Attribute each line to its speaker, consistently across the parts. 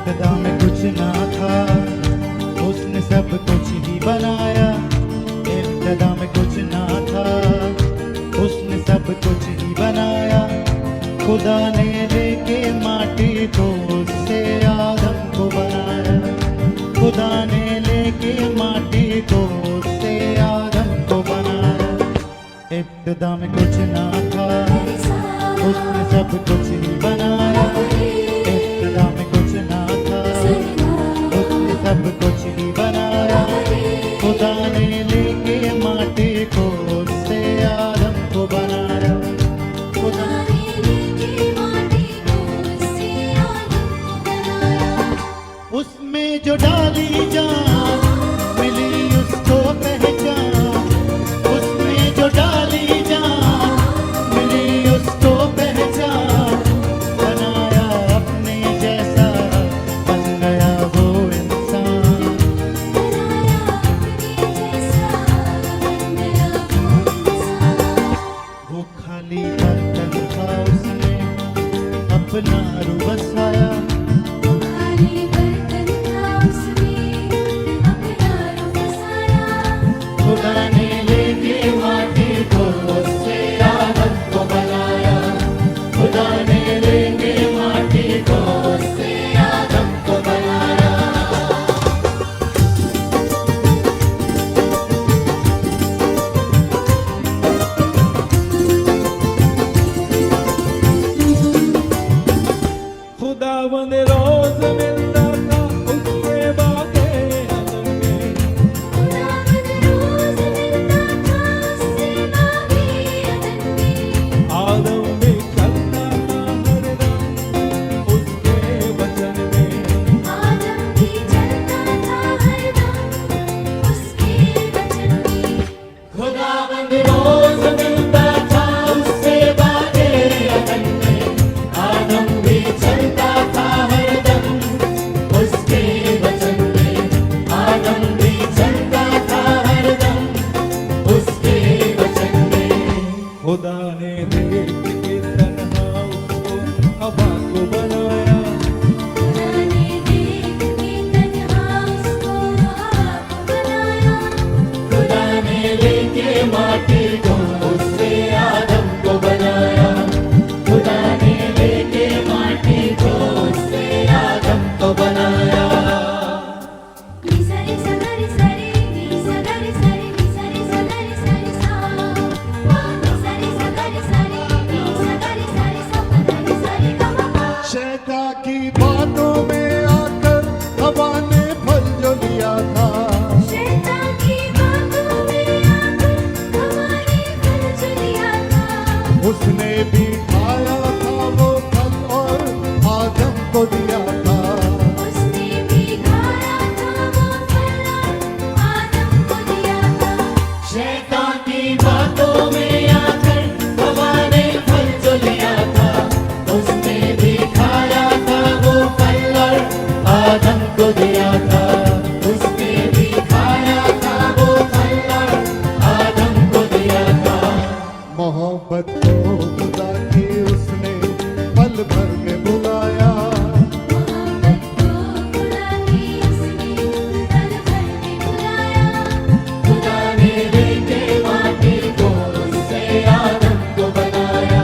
Speaker 1: इब्तिदा में कुछ ना था, उसने सब कुछ ही बनाया। इब्तिदा में कुछ ना था, उसने सब कुछ ही बनाया। खुदा ने लेके माटी को उससे आदम को बनाया। खुदा ने लेके माटी को उससे आदम को बनाया। इब्तिदा में कुछ ना था, उसने सब कुछ ही बनाया। इब्तिदा में कुछ ना था, उसने सब कुछ ही बनाया। खुदा ने लेके माटी को उससे आदम को बनाया। खुदा ने लेके माटी को उससे आदम को बनाया। उसमें जो डाली जान मिली उसको पहचान। उसमें जो डाली जान मिली उसको पहचान। बनाया अपने जैसा, बन गया वो इंसान। बनाया अपने जैसा, बन गया वो इंसान। वो खाली बर्तन था, उसने अपना रूह बसाया। वो खाली बर्तन था, उसने अपना रूह बसाया। खुदा ने लेके माटी को उससे आदम को बनाया। खुदा ने लेके माटी को उससे आदम को बनाया।
Speaker 2: खुदावंद रोज मिलता था उसके बागे अदन में।
Speaker 3: खुदावंद रोज मिलता था उससे बागे अदन में।
Speaker 2: आदम भी चलता था हरदम उसके वचन में।
Speaker 3: आदम भी चलता था हरदम उसके वचन में।
Speaker 1: खुदावंद रोज मिलता था उससे बागे अदन में। आदम भी चलता था हरदम उसके वचन में। आदम भी चलता था हरदम उसके वचन में।
Speaker 2: खुदा ने देख के तन्हा उसको हवा को बनाया।
Speaker 3: खुदा ने देख के तन्हा उसको हवा को बनाया।
Speaker 1: खुदा ने लेके माटी को उससे आदम को बनाया। खुदा ने लेके माटी को उससे आदम को बनाया।
Speaker 3: नी सारे सगरे सारे, नी सगरे सारे, नी सारे सगरे सारे सा। नी सारे सगरे सारे, नी सगरे सारे सा, पदारे सारे गमा।
Speaker 1: शैतान की बातों में आकर हवा ने फल जो लिया था।
Speaker 3: शैतान की बातों में आकर हमारे फल जो लिया था।
Speaker 1: उसने भी खाया था वो फल और आदम को दिया था।
Speaker 3: उसने भी खाया था वो फल और आदम को दिया था।
Speaker 1: शैतान की बातों में आकर हवा ने फल जो लिया था। उसने भी खाया था वो फल और आदम को दिया था। उसने भी खाया था वो फल और आदम को दिया था। मोहब्बत को खुदा की उसने पल भर में बुलाया।
Speaker 3: मोहब्बत को खुदा की उसने पल भर में बुलाया।
Speaker 1: खुदा ने लेके माटी को उससे आदम को बनाया।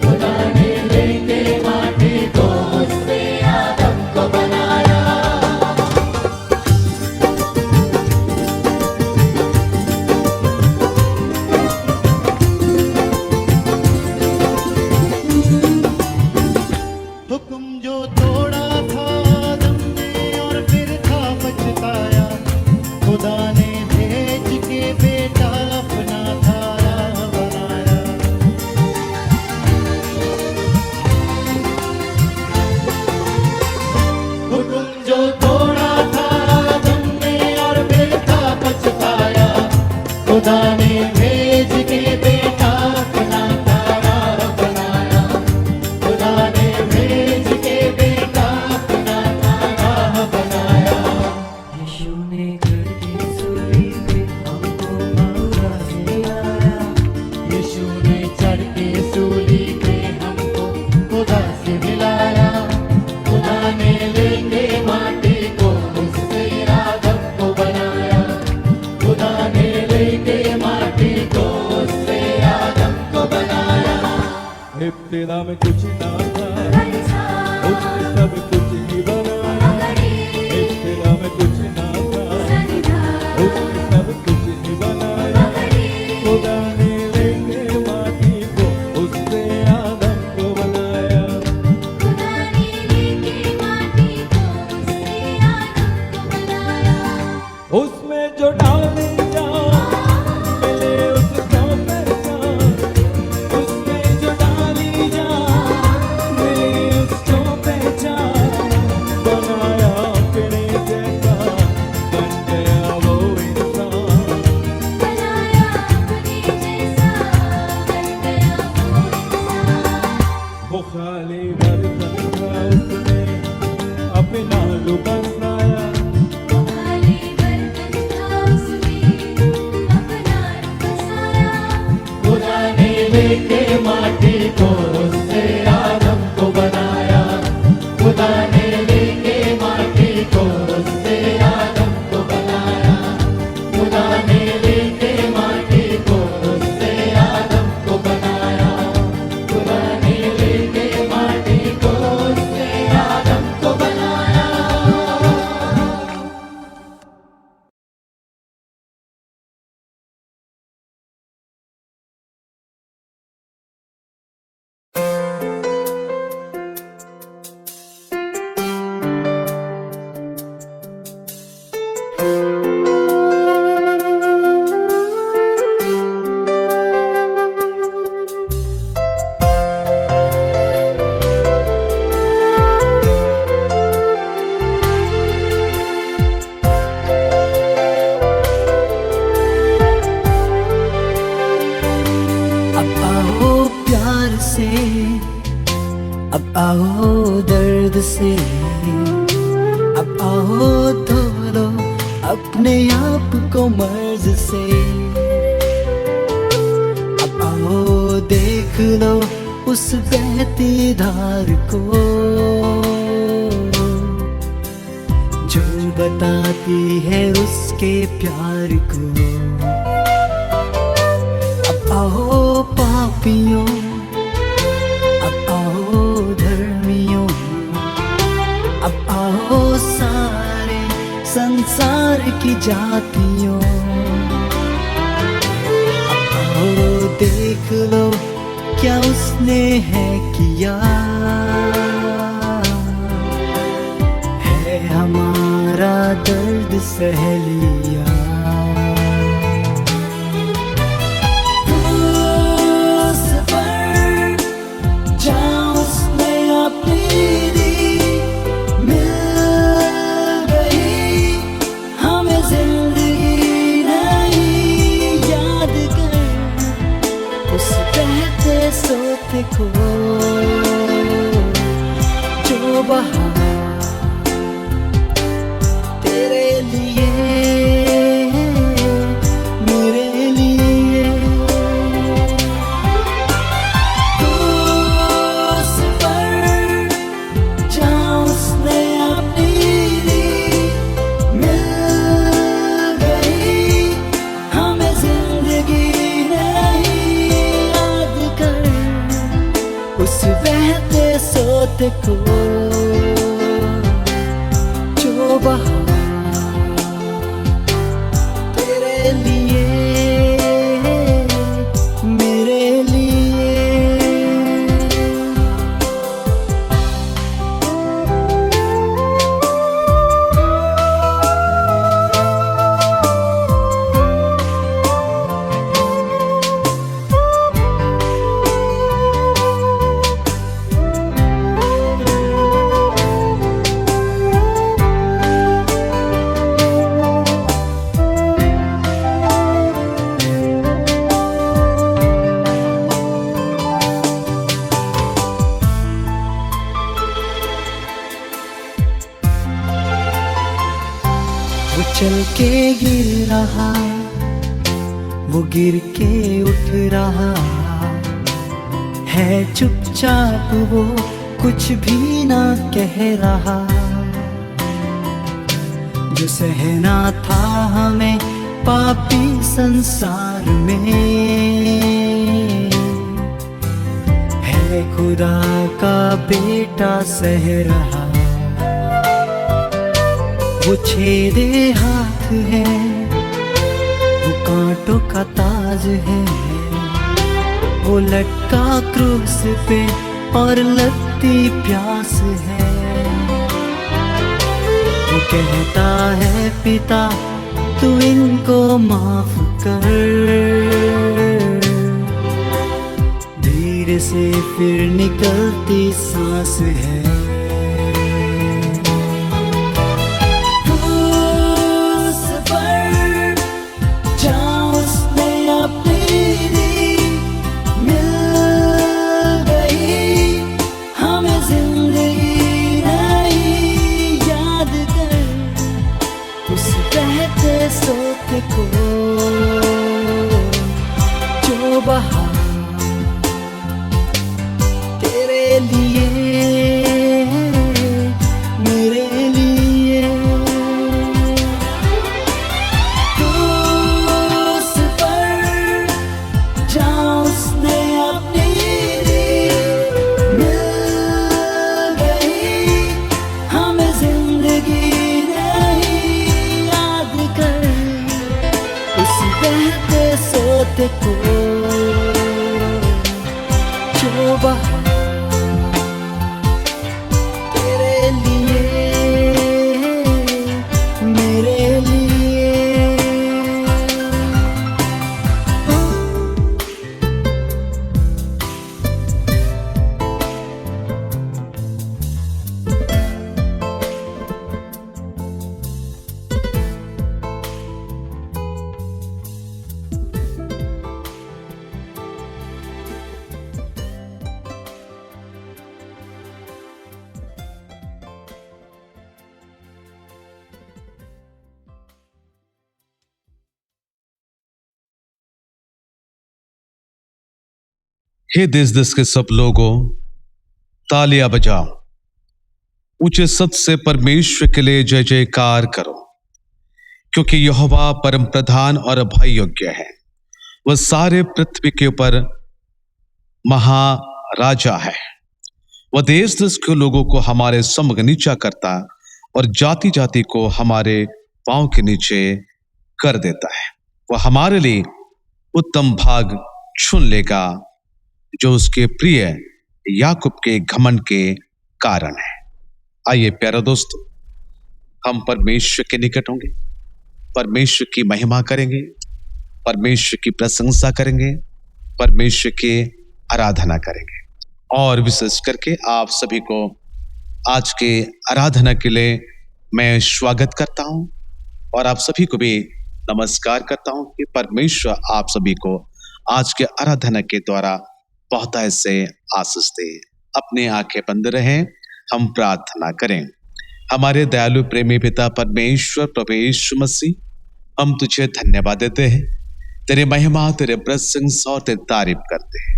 Speaker 1: खुदा ने लेके माटी को उससे आदम को बनाया। हुक्म जो तोड़ा था आदम ने और फिर था पछताया। खुदा ने भेज के बेटा अपना थारा बनाया। हुक्म जो तोड़ा था आदम ने और फिर था पछताया। खुदा ने भेज के बेटा अपना थारा बनाया। खुदा ने भेज के बेटा अपना थारा बनाया।
Speaker 2: यीशु ने गर्दी सुन इब्तिदा में कुछ ना था,
Speaker 3: गरि सा
Speaker 2: उसने सब कुछ ही बनाया।
Speaker 3: गरि
Speaker 2: इब्तिदा में कुछ ना था,
Speaker 3: सनि धा
Speaker 2: उसने सब कुछ ही बनाया।
Speaker 3: गरि
Speaker 2: खुदा ने लेके माटी को उससे आदम को बनाया।
Speaker 3: खुदा ने लेके माटी को उससे आदम को बनाया।
Speaker 2: उसमें जो डाले जान मिले उसको पहचान, उसमें जो डाली जान मिले उसको पहचान। बनाया अपने जैसा बन गया वो इंसान।
Speaker 3: बनाया अपने जैसा बन गया वो इंसान।
Speaker 2: वो खाली बर्तन था उसने अपना लुक बनाया।
Speaker 3: वो खाली बर्तन था उसमें अपना रूप बसाया।
Speaker 1: खुदा ने लेके माटी को उससे आदम को बनाया। खुदा ने लेके माटी को उससे आदम को बनाया। खुदा ने लेके माटी को उससे आदम को बनाया। खुदा ने लेके माटी को उससे आदम को बनाया।
Speaker 4: अब आओ प्यार से, अब आओ दर्द से, अब आओ धो लो अपने आप को मर्ज से। अब आओ देख लो उस बहती धार को जो बताती है उसके प्यार को। अब आओ पापियों, अब आओ धर्मियों, अब आओ सारे संसार की जातियों। अब आओ देख लो क्या उसने है किया, है हमारा दर्द सह लिया। सोते को जो बहा तेरे लिए मेरे लिए। तो उस पर जहाँ उसने अपनी दी मिल गई हमें जिंदगी उस बहते सोते को जो बहा तेरे लिए मेरे लिए। वो चल के गिर रहा, वो गिर के उठ रहा है चुपचाप, वो कुछ भी ना कह रहा। जो सहना था हमें पापी संसार में है खुदा का बेटा सह रहा। वो छेदे हाथ है, वो कांटों का ताज है, वो लटका क्रूस पे और लगती प्यास है। वो कहता है पिता तू इनको माफ कर। धीरे से फिर निकलती सांस है। क्रूस पर जहाँ उसने अपनी दी, मिल गई हमें जिंदगी नई। याद कर उस बहते सोते को जो बहा तेरे लिए, मेरे लिए। क्रूस पर जहाँ उसने अपनी दी, मिल गई हमें जिंदगी नहीं। याद कर उस बहते सोते को जो बहा तेरे लिए, मेरे लिए।
Speaker 5: हे देश के सब लोगों, तालियां बजाओ, ऊंचे सत से परमेश्वर के लिए जय जयकार करो, क्योंकि यहोवा परम प्रधान और भय योग्य है। वह सारे पृथ्वी के ऊपर महाराजा है। वह देश देश के लोगों को हमारे सम्मुख नीचा करता और जाति जाति को हमारे पांव के नीचे कर देता है। वह हमारे लिए उत्तम भाग चुन लेगा, जो उसके प्रिय याकूब के घमंड के कारण है। आइए प्यारे दोस्तों, हम परमेश्वर के निकट होंगे, परमेश्वर की महिमा करेंगे, परमेश्वर की प्रशंसा करेंगे, परमेश्वर की आराधना करेंगे। और विशेष करके आप सभी को आज के आराधना के लिए मैं स्वागत करता हूं और आप सभी को भी नमस्कार करता हूं कि परमेश्वर आप सभी को आज के आराधना के द्वारा बहुत ऐसे आशीष दे। अपने आंखें बंद रहें, हम प्रार्थना करें। हमारे दयालु प्रेमी पिता परमेश्वर प्रभु यीशु मसीह, हम तुझे धन्यवाद देते हैं, तेरे महिमा, तेरे प्रशंसा और तेरी तारीफ करते हैं।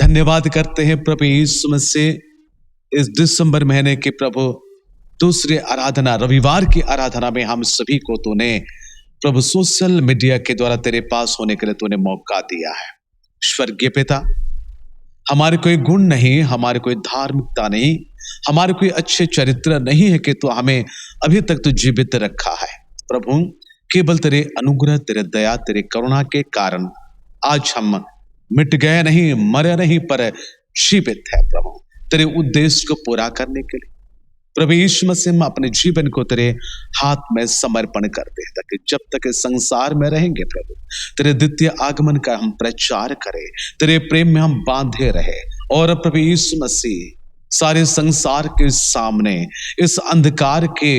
Speaker 5: धन्यवाद करते हैं प्रभु यीशु मसीह, इस दिसंबर महीने के प्रभु दूसरी आराधना, रविवार की आराधना में हम सभी को तूने प्रभु सोशल मीडिया के द्वारा तेरे पास होने के लिए तूने मौका दिया है। स्वर्गीय पिता, हमारे कोई गुण नहीं, हमारे कोई धार्मिकता नहीं, हमारे कोई अच्छे चरित्र नहीं है कि तू हमें अभी तक तो जीवित रखा है। प्रभु, केवल तेरे अनुग्रह, तेरे दया, तेरे करुणा के कारण आज हम मिट गए नहीं, मरे नहीं, पर जीवित है। प्रभु, तेरे उद्देश्य को पूरा करने के लिए प्रभु यीशु मसीह हम अपने जीवन को तेरे हाथ में समर्पण करते हैं, ताकि जब तक इस संसार में रहेंगे प्रभु, तेरे द्वितीय आगमन का हम प्रचार करें, तेरे प्रेम में हम बांधे रहे। और प्रभु यीशु मसीह, सारे संसार के सामने, इस अंधकार के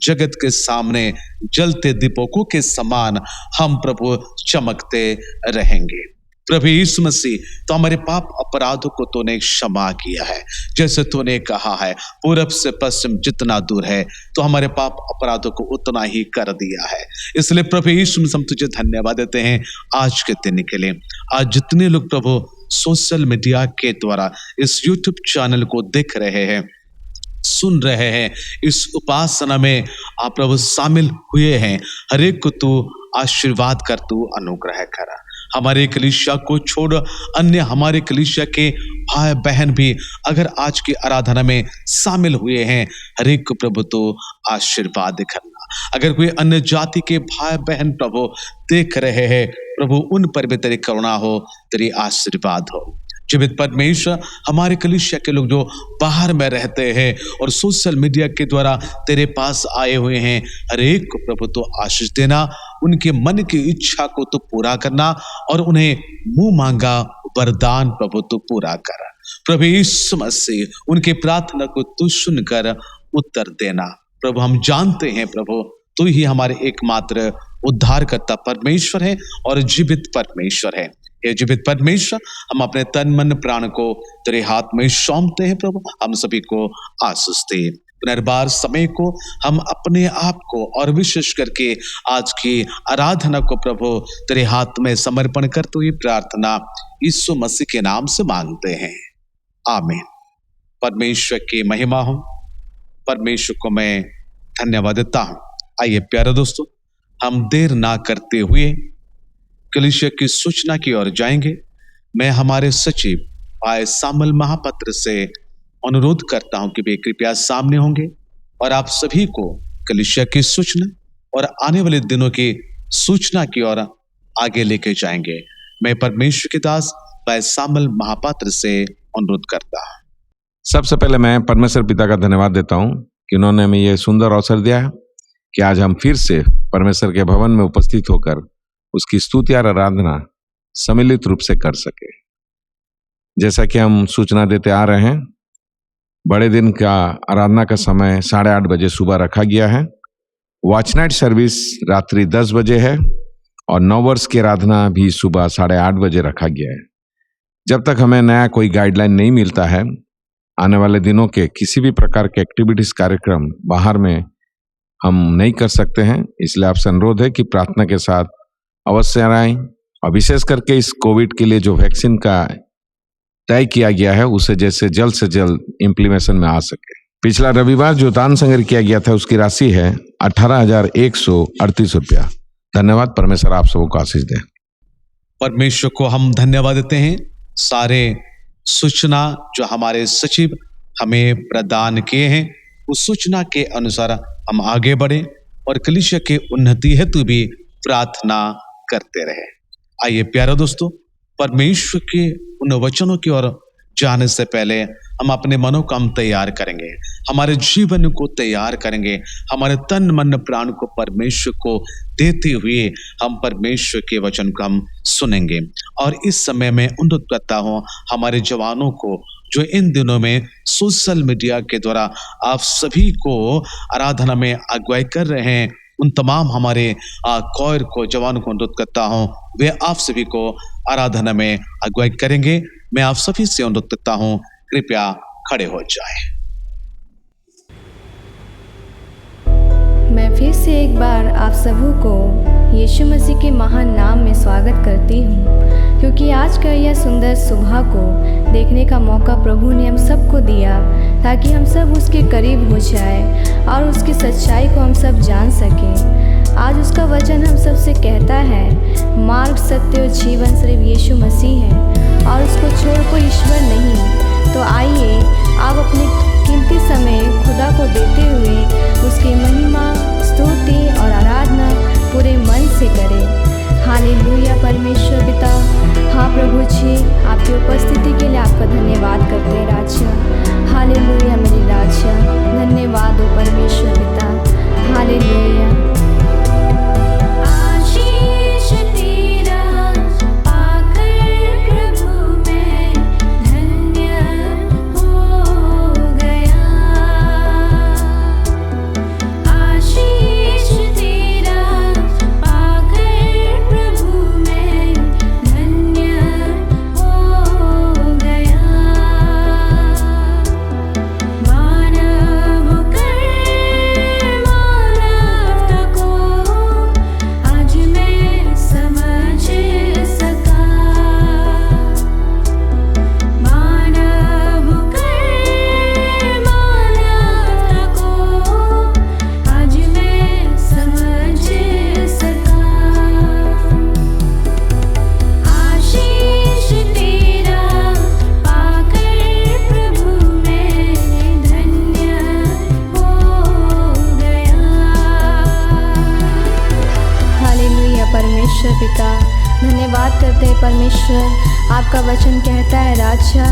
Speaker 5: जगत के सामने जलते दीपकों के समान हम प्रभु चमकते रहेंगे। प्रभु यीशु मसीह, तो हमारे पाप अपराधों को तूने क्षमा किया है, जैसे तूने कहा है पूरब से पश्चिम जितना दूर है, तो हमारे पाप अपराधों को उतना ही कर दिया है। इसलिए प्रभु यीशु मसीह, हम तुझे धन्यवाद देते हैं आज के दिन के लिए। आज जितने लोग प्रभु सोशल मीडिया के द्वारा इस यूट्यूब चैनल को देख रहे हैं, सुन रहे हैं, इस उपासना में आप प्रभु शामिल हुए हैं, हर एक को तू आशीर्वाद कर, तू अनुग्रह करा। हमारे कलीसिया को छोड़ अन्य हमारे कलीसिया के भाई बहन भी अगर आज की आराधना में शामिल हुए हैं, हर एक को प्रभु तो आशीर्वाद करना। अगर कोई अन्य जाति के भाई बहन प्रभु देख रहे हैं, प्रभु उन पर भी तेरी करुणा हो, तेरी आशीर्वाद हो। जीवित परमेश्वर, हमारे कलीसिया के लोग जो बाहर में रहते हैं और सोशल मीडिया के द्वारा तेरे पास आए हुए हैं, हर एक को प्रभु तो आशीष देना, उनके मन की इच्छा को तो पूरा करना और उन्हें मुंह मांगा वरदान प्रभु तो पूरा कर। प्रभु यीशु मसीह उनके प्रार्थना को तू सुनकर उत्तर देना। प्रभु हम जानते हैं प्रभु तू ही हमारे एकमात्र उद्धारकर्ता परमेश्वर है और जीवित परमेश्वर है। हे जीवित परमेश्वर, हम अपने तन मन प्राण को तेरे हाथ में सौंपते हैं प्रभु, हम सभी को आशीष दे। पुनर्बार समय को हम अपने आप को और विशेष करके आज की आराधना को प्रभु तेरे हाथ में समर्पण करते हुए प्रार्थना यीशु मसीह के नाम से मांगते हैं, आमीन। परमेश्वर की महिमा हो, परमेश्वर को मैं धन्यवाद देता हूं। आइए प्यारे दोस्तों, हम देर ना करते हुए कलीसिया की सूचना की ओर जाएंगे। मैं हमारे सचिव भाई सामुएल महापात्र से अनुरोध करता हूं कि वे कृपया सामने होंगे और आप सभी को कलीसिया की सूचना और आने वाले दिनों की सूचना की ओर आगे लेके जाएंगे। मैं परमेश्वर के दास भाई सामुएल महापात्र से अनुरोध करता हूं।
Speaker 6: सबसे पहले मैं परमेश्वर पिता का धन्यवाद देता हूं कि उन्होंने हमें यह सुंदर अवसर दिया है कि आज हम फिर से परमेश्वर के भवन में उपस्थित होकर उसकी स्तुति और आराधना सम्मिलित रूप से कर सके। जैसा कि हम सूचना देते आ रहे हैं, बड़े दिन का आराधना का समय 8:30 बजे सुबह रखा गया है। वॉच नाइट सर्विस रात्रि 10 बजे है और नववर्ष की आराधना भी सुबह 8:30 बजे रखा गया है। जब तक हमें नया कोई गाइडलाइन नहीं मिलता है, आने वाले दिनों के किसी भी प्रकार के एक्टिविटीज कार्यक्रम बाहर में हम नहीं कर सकते हैं। इसलिए आपसे अनुरोध है कि प्रार्थना के साथ अवश्य आएं और विशेष करके इस कोविड के लिए जो वैक्सीन का तय किया गया है उसे जैसे जल्द से जल्द इम्प्लीमेशन में आ सके। पिछला रविवार जो दान संग्रह किया गया था उसकी राशि है 18,138 रुपया। धन्यवाद। परमेश्वर आप सबको आशीष दे।
Speaker 5: परमेश्वर को हम धन्यवाद देते हैं। सारे सूचना जो हमारे सचिव हमें प्रदान किए हैं उस सूचना के अनुसार हम आगे बढ़े और कलीसिया के उन्नति हेतु भी प्रार्थना करते रहे। आइए प्यारे दोस्तों, परमेश्वर के उन वचनों की ओर जाने से पहले हम अपने मनों को हम तैयार करेंगे, हमारे जीवन को तैयार करेंगे, हमारे तन मन प्राण को परमेश्वर को देते हुए हम परमेश्वर के वचन को हम सुनेंगे। और इस समय में अनुरोध करता हूं हमारे जवानों को जो इन दिनों में सोशल मीडिया के द्वारा आप सभी को आराधना में अगुवाई कर रहे हैं, उन तमाम हमारे कौर को जवानों को अनुरोध करता हूं वे आप सभी को आराधना में अगुवाई करेंगे। मैं आप सभी से अनुरोध करता हूं कृपया खड़े हो जाएं।
Speaker 7: मैं फिर से एक बार आप सबों को यीशु मसीह के महान नाम में स्वागत करती हूँ, क्योंकि आज का यह सुंदर सुबह को देखने का मौका प्रभु ने हम सबको दिया ताकि हम सब उसके करीब हो जाए और उसकी सच्चाई को हम सब जान सकें। आज उसका वचन हम सब से कहता है, मार्ग सत्य और जीवन सिर्फ यीशु मसीह है और उसको छोड़ कोई ईश्वर नहीं। तो आइए आप अपने कीमती समय खुदा को देते हुए उसकी महिमा, स्तुति और आराधना पूरे मन से करें। हालेलुया परमेश्वर पिता। हाँ प्रभु जी, आपकी उपस्थिति के लिए आपका धन्यवाद करते हैं राजा। हालेलुया मेरे राजा, धन्यवाद हो परमेश्वर पिता। हालेलुया।
Speaker 3: मानव
Speaker 7: सौंपते हैं परमेश्वर। आपका वचन कहता है राजा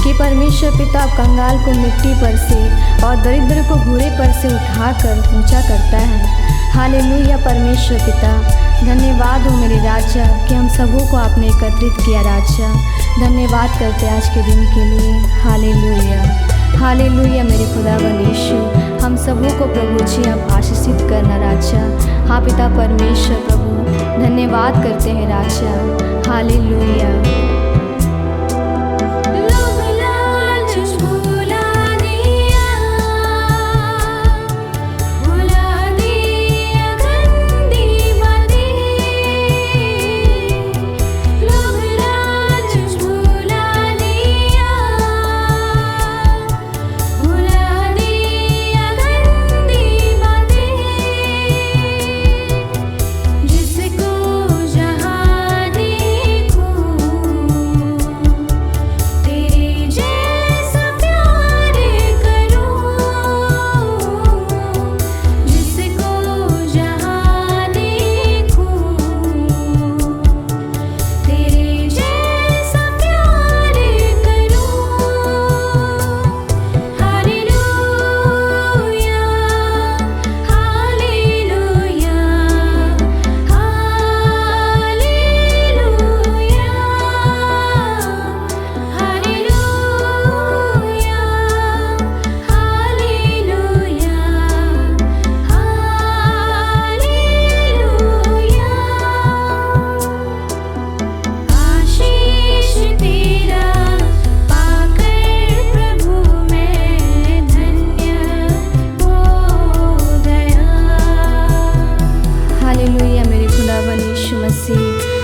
Speaker 7: कि परमेश्वर पिता कंगाल को मिट्टी पर से और दरिद्र को घोड़े पर से उठाकर ऊंचा करता है। हालेलुया परमेश्वर पिता, धन्यवाद हो मेरे राजा कि हम सबों को आपने एकत्रित किया राजा। धन्यवाद करते आज के दिन के लिए। हालेलुया हालेलुया मेरे खुदावन यीशु, हम सबों को प्रभु जी आप आशीषित करना राजा। हाँ पिता परमेश्वर प्रभु, धन्यवाद करते हैं राजा। हालेलुया।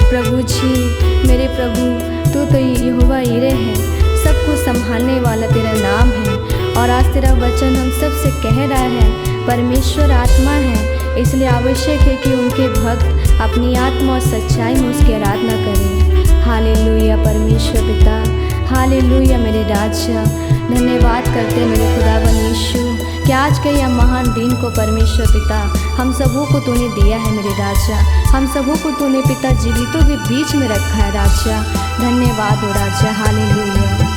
Speaker 7: प्रभु जी मेरे प्रभु, तू तो यहोवा यिरे है, सबको संभालने वाला तेरा नाम है। और आज तेरा वचन हम सब से कह रहा है परमेश्वर आत्मा है, इसलिए आवश्यक है कि उनके भक्त अपनी आत्मा और सच्चाई में उसकी आराधना करें। हालेलुया परमेश्वर पिता, हालेलुया मेरे राजा। धन्यवाद करते मेरे खुदावन यीशु कि आज के यह महान दिन को परमेश्वर पिता हम सबों को तूने दिया है मेरे राजा। हम सबों को तूने पिता जीवितों के बीच में रखा है राजा। धन्यवाद हो राजा। हालेलुया।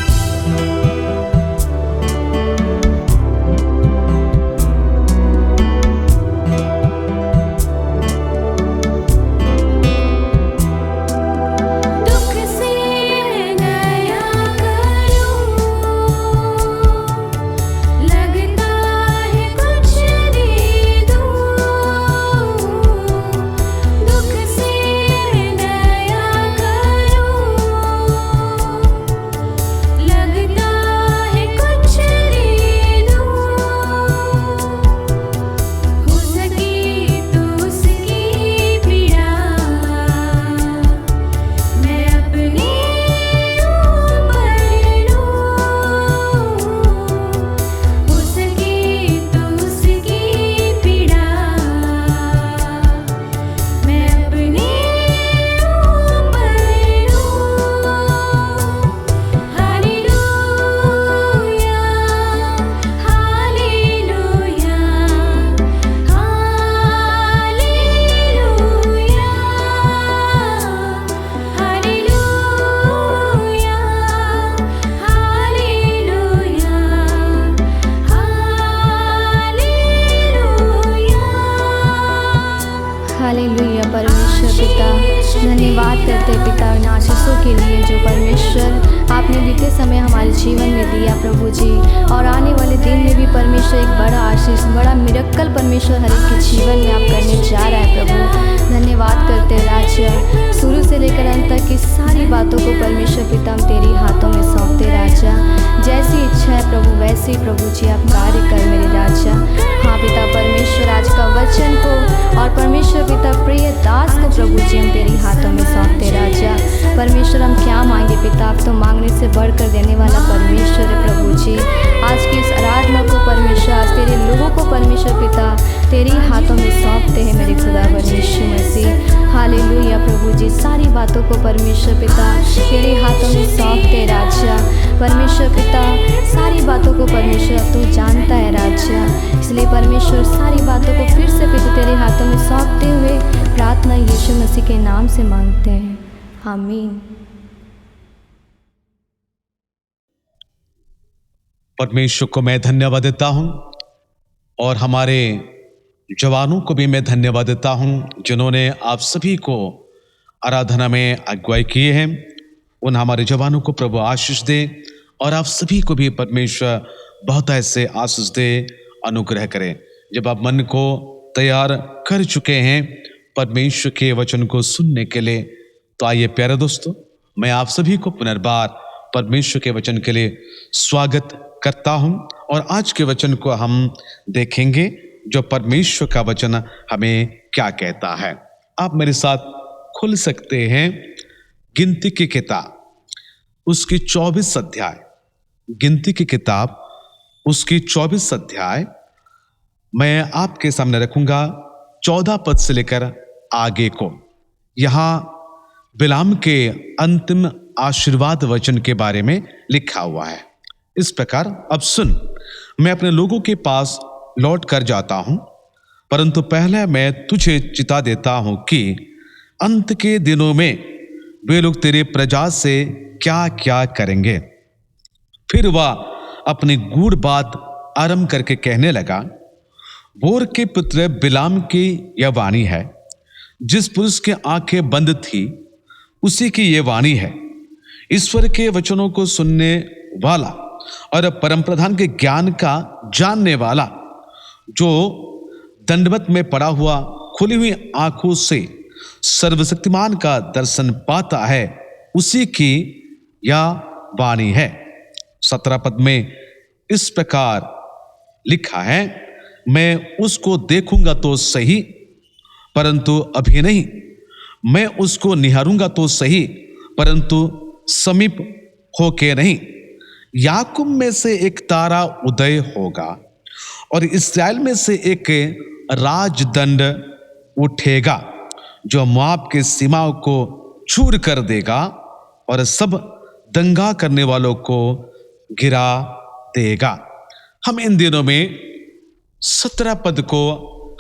Speaker 7: हालेलुया परमेश्वर पिता, धन्यवाद करते पिता इन आशीषों के लिए जो परमेश्वर आपने बीते समय हमारे जीवन में दिया प्रभु जी। और आने वाले दिन में भी परमेश्वर एक बड़ा आशीष, बड़ा मिरेकल परमेश्वर हर एक के जीवन में आप करने जा रहा है प्रभु। धन्यवाद करते राजा। शुरू से लेकर अंत तक की सारी बातों को परमेश्वर पिता हम तेरी हाथों में सौंपते राजा। जैसी इच्छा है प्रभु वैसे ही प्रभु जी आप कार्य कर मेरे राजा। हाँ पिता परमेश्वर, आज का वचन को और परमेश्वर पिता प्रिय दास को प्रभु जी हम तेरी हाथों में सौंपते राजा। परमेश्वर हम क्या मांगे पिता, आप तो मांगने से बढ़कर देने वाला परमेश्वर है प्रभु जी। आज की इस आराधना को परमेश्वर, आज तेरे लोगों को परमेश्वर पिता तेरी हाथों में सौंपते हैं मेरे खुदावन यीशु मसीह। हालेलुया प्रभु जी, सारी बातों को परमेश्वर पिता तेरे हाथों में सौंपते राजा। परमेश्वर पिता सारी बातों को परमेश्वर तू जानता है राजा, इसलिए परमेश्वर सारी बातों को फिर से पिता तेरे हाथों में सौंपते हुए प्रार्थना यीशु मसीह के नाम से मांगते हैं। आमीन।
Speaker 5: परमेश्वर को मैं धन्यवाद देता हूं और हमारे जवानों को भी मैं धन्यवाद देता हूं जिन्होंने आप सभी को आराधना में अगुवाई किए हैं। उन हमारे जवानों को प्रभु आशीष दे और आप सभी को भी परमेश्वर बहुत ऐसे आशीष दे, अनुग्रह करें। जब आप मन को तैयार कर चुके हैं परमेश्वर के वचन को सुनने के लिए, तो आइए प्यारे दोस्तों, मैं आप सभी को पुनर्बार परमेश्वर के वचन के लिए स्वागत करता हूं और आज के वचन को हम देखेंगे जो परमेश्वर का वचन हमें क्या कहता है। आप मेरे साथ खुल सकते हैं गिनती की किताब उसकी 24 अध्याय, गिनती की किताब उसकी 24 अध्याय मैं आपके सामने रखूंगा 14 पद से लेकर आगे को। यहां बिलाम के अंतिम आशीर्वाद वचन के बारे में लिखा हुआ है इस प्रकार, अब सुन, मैं अपने लोगों के पास लौट कर जाता हूं, परंतु पहले मैं तुझे चिता देता हूं कि अंत के दिनों में वे लोग तेरे प्रजा से क्या क्या करेंगे। फिर वह अपनी गूढ़ बात आरंभ करके कहने लगा, बोर के पुत्र बिलाम की यह वाणी है, जिस पुरुष की आंखें बंद थी उसी की यह वाणी है। ईश्वर के वचनों को सुनने वाला और परम प्रधान के ज्ञान का जानने वाला, जो दंडवत में पड़ा हुआ खुली हुई आंखों से सर्वशक्तिमान का दर्शन पाता है, उसी की यह वाणी है। 17 पद में इस प्रकार लिखा है, मैं उसको देखूंगा तो सही, परंतु अभी नहीं, मैं उसको निहारूंगा तो सही, परंतु समीप होके नहीं। याकूब में से एक तारा उदय होगा और इस्राएल में से एक राजदंड उठेगा, जो मोआब के सीमाओं को चूर कर देगा और सब दंगा करने वालों को गिरा देगा। हम इन दिनों में 17 पद को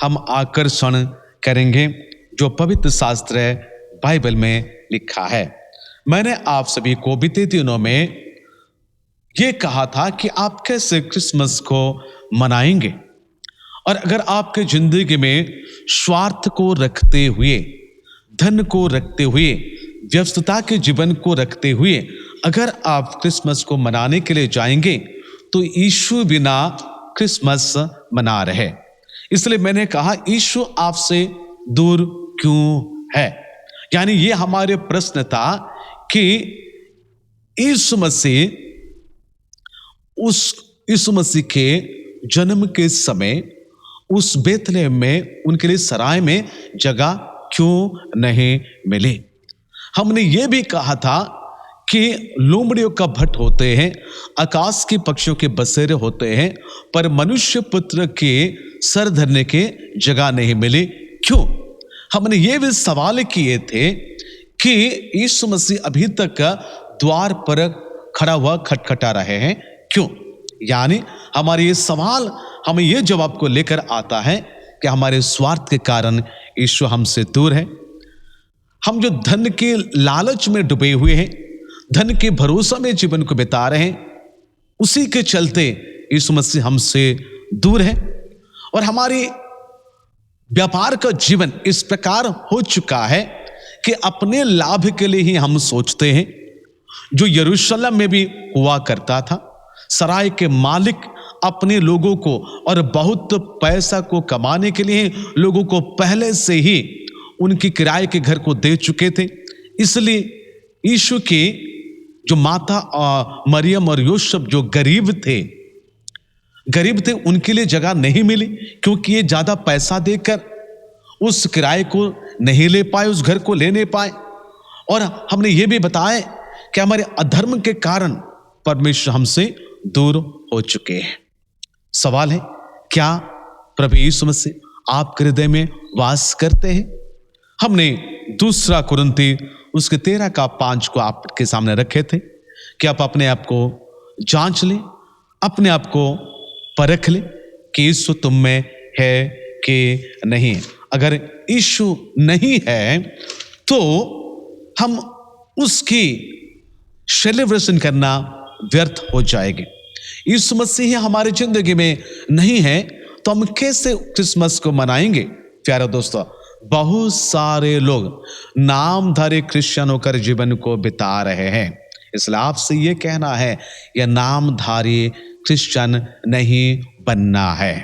Speaker 5: हम आकर्षण करेंगे जो पवित्र शास्त्र बाइबल में लिखा है। मैंने आप सभी को बीते दिनों में यह कहा था कि आप कैसे क्रिसमस को मनाएंगे, और अगर आपके जिंदगी में स्वार्थ को रखते हुए, धन को रखते हुए, व्यस्तता के जीवन को रखते हुए अगर आप क्रिसमस को मनाने के लिए जाएंगे तो यीशु बिना क्रिसमस मना रहे। इसलिए मैंने कहा यीशु आपसे दूर क्यों है, यानी ये हमारे प्रश्न था कि यीशु मसीह के जन्म के समय उस बेथलेहम में उनके लिए सराय में जगह क्यों नहीं मिली। हमने ये भी कहा था कि लोमड़ियों का भट्ट होते हैं, आकाश के पक्षियों के बसेरे होते हैं, पर मनुष्य पुत्र के सर धरने के जगह नहीं मिली। क्यों? हमने ये भी सवाल किए थे कि यीशु मसीह अभी तक द्वार पर खड़ा हुआ खटखटा रहे हैं, क्यों? यानी हमारे ये सवाल हमें ये जवाब को लेकर आता है कि हमारे स्वार्थ के कारण यीशु हमसे दूर है। हम जो धन के लालच में डूबे हुए हैं, धन के भरोसा में जीवन को बिता रहे हैं, उसी के चलते यीशु मसीह हमसे दूर है। और हमारी व्यापार का जीवन इस प्रकार हो चुका है कि अपने लाभ के लिए ही हम सोचते हैं, जो यरूशलेम में भी हुआ करता था। सराय के मालिक अपने लोगों को और बहुत पैसा को कमाने के लिए लोगों को पहले से ही उनकी किराए के घर को दे चुके थे। इसलिए यीशु की जो माता मरियम और यूसुफ जो गरीब थे उनके लिए जगह नहीं मिली, क्योंकि ये ज्यादा पैसा देकर उस किराए को नहीं ले पाए, उस घर को ले नहीं पाए। और हमने ये भी बताया कि हमारे अधर्म के कारण परमेश्वर हमसे दूर हो चुके हैं। सवाल है, क्या प्रभु यीशु मसीह आपके हृदय में वास करते हैं? हमने 2 कुरिन्ती उसके 13-5 को आपके सामने रखे थे कि आप अपने आप को जांच लें, अपने आप को परख लें कि यीशु तुम में है कि नहीं। अगर यीशु नहीं है तो हम उसकी सेलिब्रेशन करना व्यर्थ हो जाएगी। यीशु मसीह हमारी जिंदगी में नहीं है तो हम कैसे क्रिसमस को मनाएंगे? प्यारे दोस्तों, बहुत सारे लोग नामधारी क्रिश्चियन होकर जीवन को बिता रहे हैं। इसलिए आपसे यह कहना है, यह नामधारी क्रिश्चियन नहीं बनना है।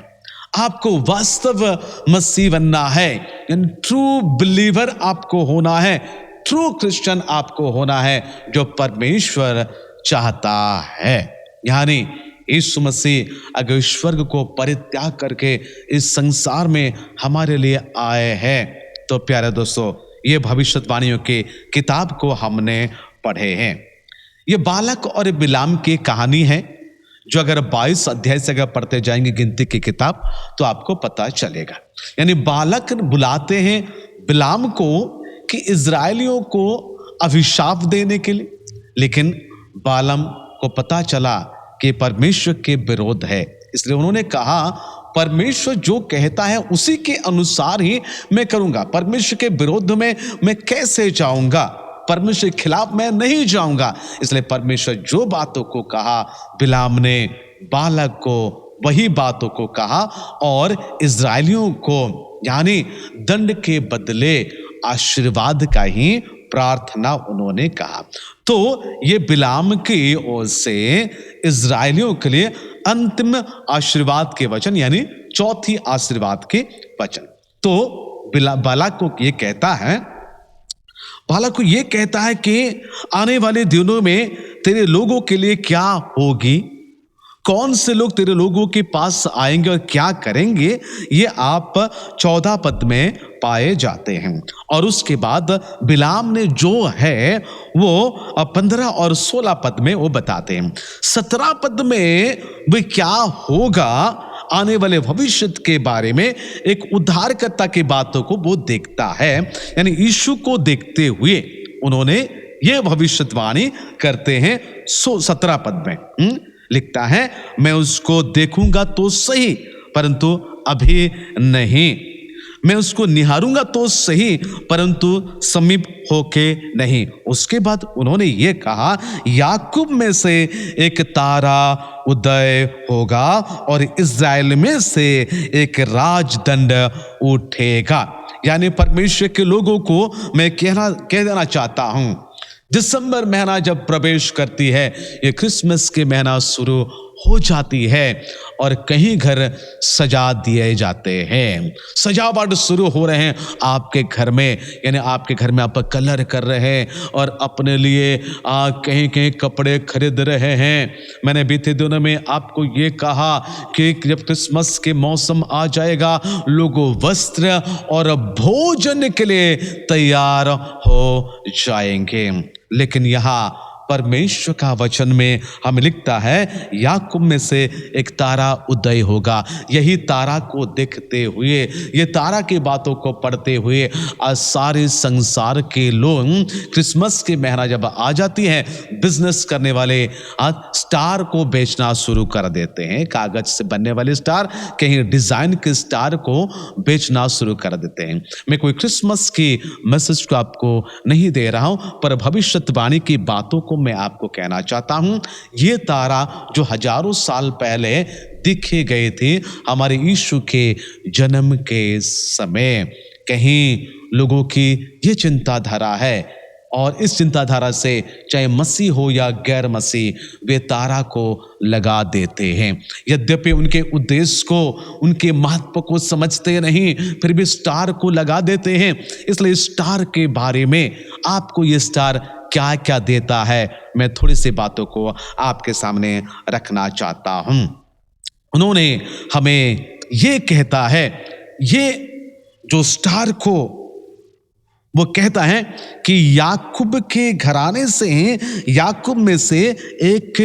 Speaker 5: आपको वास्तव मसीह बनना है, यानी ट्रू बिलीवर आपको होना है, ट्रू क्रिश्चियन आपको होना है जो परमेश्वर चाहता है। यानी यीशु मसीह अगर स्वर्ग को परित्याग करके इस संसार में हमारे लिए आए हैं, तो प्यारे दोस्तों, ये भविष्यवाणियों की किताब को हमने पढ़े हैं। ये बालक और बिलाम की कहानी है, जो अगर 22 अध्याय से अगर पढ़ते जाएंगे गिनती की किताब, तो आपको पता चलेगा। यानी बालक बुलाते हैं बिलाम को कि इजरायलियों को अभिशाप देने के लिए, लेकिन बालाम को पता चला कि परमेश्वर के विरोध है, इसलिए उन्होंने कहा परमेश्वर जो कहता है उसी के अनुसार ही मैं करूंगा। परमेश्वर के विरोध में मैं कैसे जाऊंगा? परमेश्वर के खिलाफ मैं नहीं जाऊंगा। इसलिए परमेश्वर जो बातों को कहा, बिलाम ने बालक को वही बातों को कहा और इजरायलियों को यानी दंड के बदले आशीर्वाद का ही प्रार्थना उन्होंने कहा। तो ये बिलाम की ओर से इजरायलियों के लिए अंतिम आशीर्वाद के वचन, यानी चौथी आशीर्वाद के वचन। तो बालक को ये कहता है, बालक को ये कहता है कि आने वाले दिनों में तेरे लोगों के लिए क्या होगी, कौन से लोग तेरे लोगों के पास आएंगे और क्या करेंगे, ये आप 14 पद में पाए जाते हैं। और उसके बाद बिलाम ने जो है वो 15 और 16 पद में वो बताते हैं। 17 पद में वे क्या होगा, आने वाले भविष्य के बारे में एक उद्धारकर्ता की बातों को वो देखता है, यानी यीशु को देखते हुए उन्होंने ये भविष्यवाणी करते हैं। 17 पद में लिखता है, मैं उसको देखूंगा तो सही, परंतु अभी नहीं, मैं उसको निहारूंगा तो सही, परंतु समीप होके नहीं। उसके बाद उन्होंने ये कहा, याकूब में से एक तारा उदय होगा और इस्राएल में से एक राजदंड उठेगा। यानी परमेश्वर के लोगों को मैं कह देना चाहता हूं, दिसंबर महीना जब प्रवेश करती है, ये क्रिसमस के महीना शुरू हो जाती है और कहीं घर सजा दिए जाते हैं, सजावट शुरू हो रहे हैं आपके घर में, यानी आपके घर में आप कलर कर रहे हैं और अपने लिए कहीं कहीं कपड़े खरीद रहे हैं। मैंने बीते दिनों में आपको ये कहा कि जब क्रिसमस के मौसम आ जाएगा, लोग वस्त्र और भोजन के लिए तैयार हो जाएंगे। लेकिन यहाँ परमेश्वर का वचन में हमें लिखता है, याकूब में से एक तारा उदय होगा। यही तारा को देखते हुए, ये तारा की बातों को पढ़ते हुए आज सारे संसार के लोग क्रिसमस के महीना जब आ जाती है, बिजनेस करने वाले आज स्टार को बेचना शुरू कर देते हैं। कागज से बनने वाले स्टार, कहीं डिजाइन के स्टार को बेचना शुरू कर देते हैं। मैं कोई क्रिसमस की मैसेज को आपको नहीं दे रहा हूं, पर भविष्यवाणी की बातों को मैं आपको कहना चाहता हूं। ये तारा जो हजारों साल पहले दिखे गए थे हमारे यीशु के जन्म के समय, कहीं लोगों की ये चिंताधारा है और इस चिंताधारा से चाहे मसीह हो या गैर मसीह, वे तारा को लगा देते हैं। यद्यपि उनके उद्देश्य को, उनके महत्व को समझते नहीं, फिर भी स्टार को लगा देते हैं। इसलिए स्टार के बारे में आपको ये स्टार क्या क्या देता है, मैं थोड़ी सी बातों को आपके सामने रखना चाहता हूं। उन्होंने हमें ये कहता है, ये जो स्टार को वो कहता है कि याकूब के घराने से, याकूब में से एक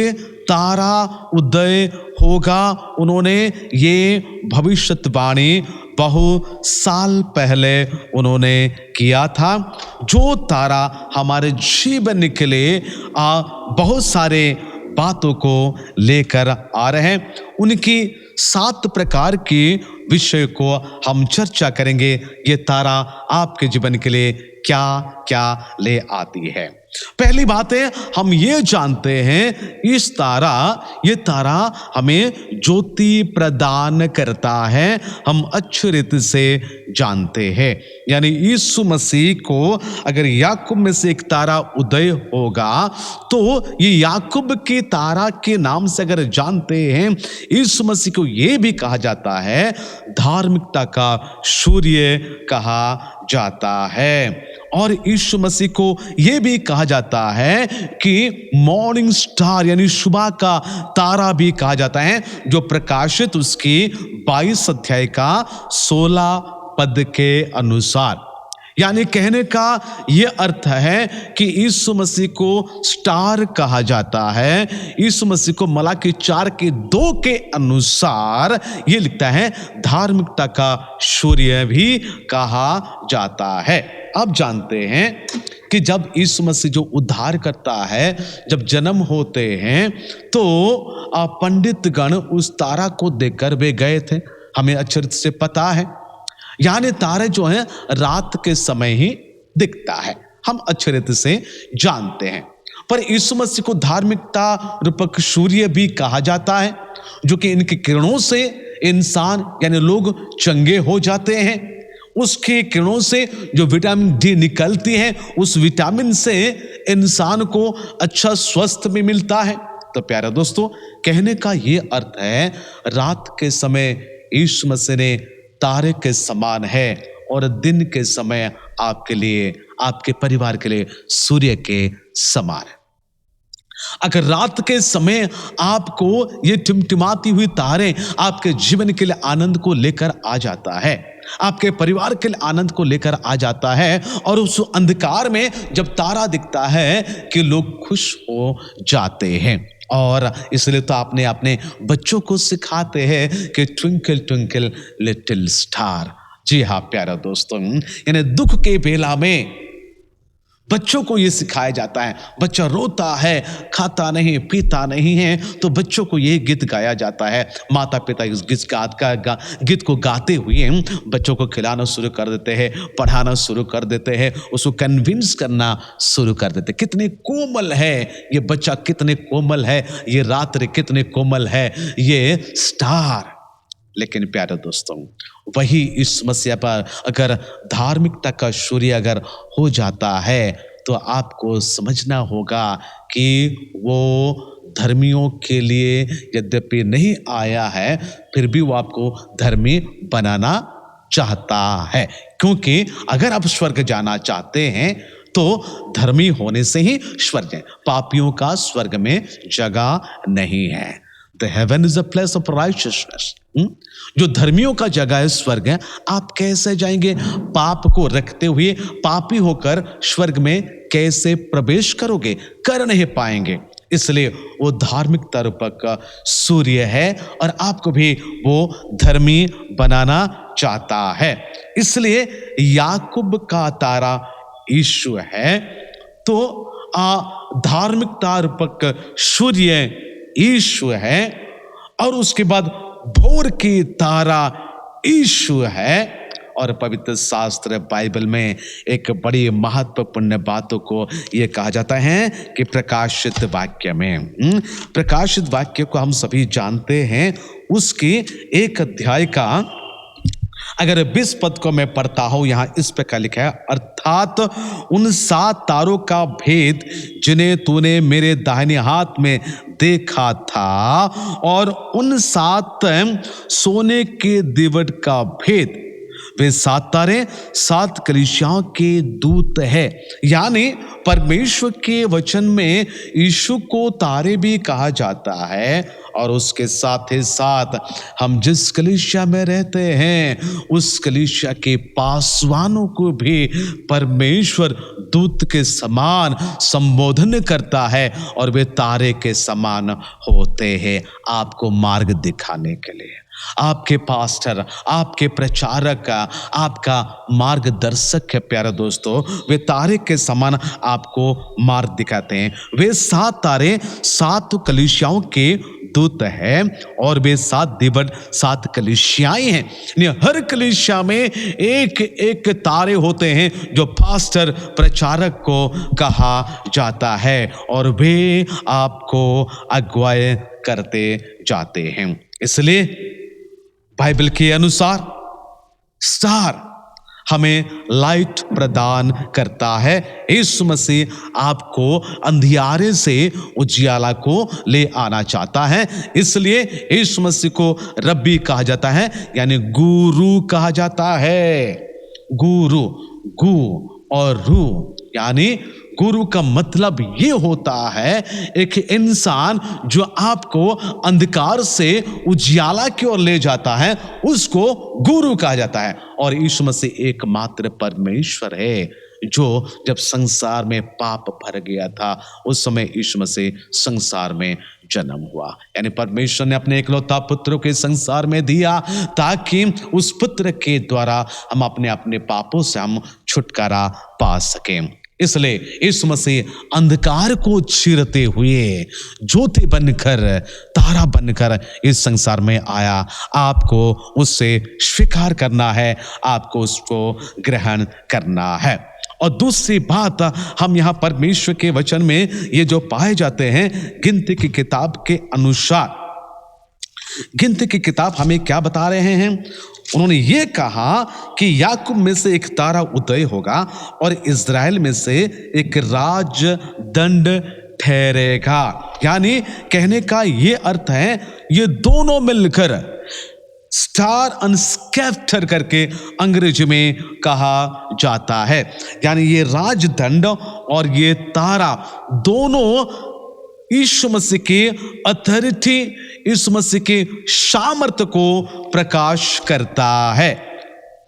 Speaker 5: तारा उदय होगा। उन्होंने ये भविष्यवाणी बहुत साल पहले उन्होंने किया था। जो तारा हमारे जीवन के लिए बहुत सारे बातों को लेकर आ रहे हैं, उनकी 7 प्रकार के विषय को हम चर्चा करेंगे। ये तारा आपके जीवन के लिए क्या क्या ले आती है। पहली बात है, हम ये जानते हैं ये तारा हमें ज्योति प्रदान करता है, हम अच्छी रीति से जानते हैं। यानी यीशु मसीह को अगर याकूब में से एक तारा उदय होगा तो ये याकूब के तारा के नाम से अगर जानते हैं, यीशु मसीह को ये भी कहा जाता है धार्मिकता का सूर्य कहा जाता है। और यीशु मसीह को यह भी कहा जाता है कि मॉर्निंग स्टार यानी सुबह का तारा भी कहा जाता है, जो प्रकाशित उसकी 22 अध्याय का 16 पद के अनुसार। यानी कहने का यह अर्थ है कि यीशु मसीह को स्टार कहा जाता है। यीशु मसीह को मलाकी 4:2 के अनुसार यह लिखता है धार्मिकता का सूर्य भी कहा जाता है। अब जानते हैं कि जब यीशु मसीह जो उद्धार करता है, जब जन्म होते हैं तो पंडित गण उस तारा को देखकर वे गए थे, हमें अच्छे रीति से पता है। यानी तारे जो हैं रात के समय ही दिखता है, हम अच्छे रीति से जानते हैं। पर यीशु मसीह को धार्मिकता रूपक सूर्य भी कहा जाता है, जो कि इनकी किरणों से इंसान यानी लोग चंगे हो जाते हैं। उसके किरणों से जो विटामिन डी निकलती है, उस विटामिन से इंसान को अच्छा स्वस्थ भी मिलता है। तो प्यारे दोस्तों, कहने का ये अर्थ है रात के समय यीशु मसीह ने तारे के समान है और दिन के समय आपके लिए, आपके परिवार के लिए सूर्य के समान है। अगर रात के समय आपको ये टिमटिमाती हुई तारे आपके जीवन के लिए आनंद को लेकर आ जाता है, आपके परिवार के लिए आनंद को लेकर आ जाता है, और उस अंधकार में जब तारा दिखता है कि लोग खुश हो जाते हैं। और इसलिए तो आपने अपने बच्चों को सिखाते हैं कि ट्विंकल ट्विंकल लिटिल स्टार। जी हाँ प्यारे दोस्तों, यानी दुख के बेला में बच्चों को यह सिखाया जाता है। बच्चा रोता है, खाता नहीं, पीता नहीं है, तो बच्चों को यह गीत गाया जाता है। माता पिता इस गीत को गाते हुए बच्चों को खिलाना शुरू कर देते हैं, पढ़ाना शुरू कर देते हैं, उसको कन्विंस करना शुरू कर देते हैं। कितने कोमल है ये बच्चा, कितने कोमल है ये रात्रि, कितने कोमल है ये स्टार। लेकिन प्यारे दोस्तों, वही इस समस्या पर अगर धार्मिकता का सूर्य अगर हो जाता है तो आपको समझना होगा कि वो धर्मियों के लिए यद्यपि नहीं आया है, फिर भी वो आपको धर्मी बनाना चाहता है। क्योंकि अगर आप स्वर्ग जाना चाहते हैं तो धर्मी होने से ही स्वर्ग है, पापियों का स्वर्ग में जगह नहीं है। The heaven is a place of righteousness. जो धर्मियों का जगह है स्वर्ग है। आप कैसे जाएंगे? पाप को रखते हुए पापी होकर स्वर्ग में कैसे प्रवेश करोगे? कर नहीं पाएंगे। इसलिए वो धार्मिकता रूपक सूर्य है और आपको भी वो धर्मी बनाना चाहता है। इसलिए याकूब का तारा यीशु है, तो धार्मिकता रूपक सूर्य यीशु है, और उसके बाद भोर की तारा यीशु है। और पवित्र शास्त्र बाइबल में एक बड़ी महत्वपूर्ण बातों को यह कहा जाता है कि प्रकाशित वाक्य में, प्रकाशित वाक्य को हम सभी जानते हैं, उसकी 1 अध्याय का अगर 20 पद को मैं पढ़ता हूं, यहां इस प्रकार लिखा है, अर्थात उन 7 तारों का भेद जिन्हें तूने मेरे दाहिने हाथ में देखा था, और उन 7 सोने के दीवट का भेद, वे 7 तारे 7 कलीसियाओं के दूत है। यानी परमेश्वर के वचन में यीशु को तारे भी कहा जाता है, और उसके साथ ही साथ हम जिस कलीसिया में रहते हैं उस कलीसिया के पासवानों को भी परमेश्वर दूत के समान संबोधन करता है, और वे तारे के समान होते हैं आपको मार्ग दिखाने के लिए। आपके पास्टर, आपके प्रचारक, आपका मार्गदर्शक है प्यारे दोस्तों, वे तारे के समान आपको मार्ग दिखाते हैं। वे 7 तारे 7 कलीसियाओं के दूत है और वे 7 दीवट 7 कलीसियाएं हैं। हर कलीसिया में एक एक तारे होते हैं जो पास्टर प्रचारक को कहा जाता है और वे आपको अगुवाई करते जाते हैं। इसलिए बाइबल के अनुसार स्टार हमें लाइट प्रदान करता है। यीशु मसीह आपको अंधियारे से उजियाला को ले आना चाहता है। इसलिए यीशु मसीह को रब्बी कहा जाता है, यानी गुरु कहा जाता है। गुरु, गु और रू, यानी गुरु का मतलब ये होता है एक इंसान जो आपको अंधकार से उजियाला की ओर ले जाता है, उसको गुरु कहा जाता है। और यीशु मसीह एकमात्र परमेश्वर है जो जब संसार में पाप भर गया था उस समय यीशु मसीह संसार में जन्म हुआ। यानी परमेश्वर ने अपने इकलौता पुत्र के संसार में दिया ताकि उस पुत्र के द्वारा हम अपने अपने पापों से हम छुटकारा पा सकें। इसलिए यीशु मसीह अंधकार को चीरते हुए ज्योति बनकर, तारा बनकर इस संसार में आया। आपको उससे स्वीकार करना है, आपको उसको ग्रहण करना है। और दूसरी बात, हम यहाँ परमेश्वर के वचन में ये जो पाए जाते हैं, गिनती की किताब के अनुसार, गिनती की किताब हमें क्या बता रहे हैं? उन्होंने ये कहा कि याकूब में से एक तारा उदय होगा और इज़राइल में से एक राजदंड ठहरेगा। यानी कहने का ये अर्थ है, ये दोनों मिलकर स्टार एंड स्कैटर करके अंग्रेजी में कहा जाता है। यानी ये राजदंड और ये तारा दोनों यीशु मसीह की अथॉरिटी, यीशु मसीह के सामर्थ्य को प्रकाश करता है।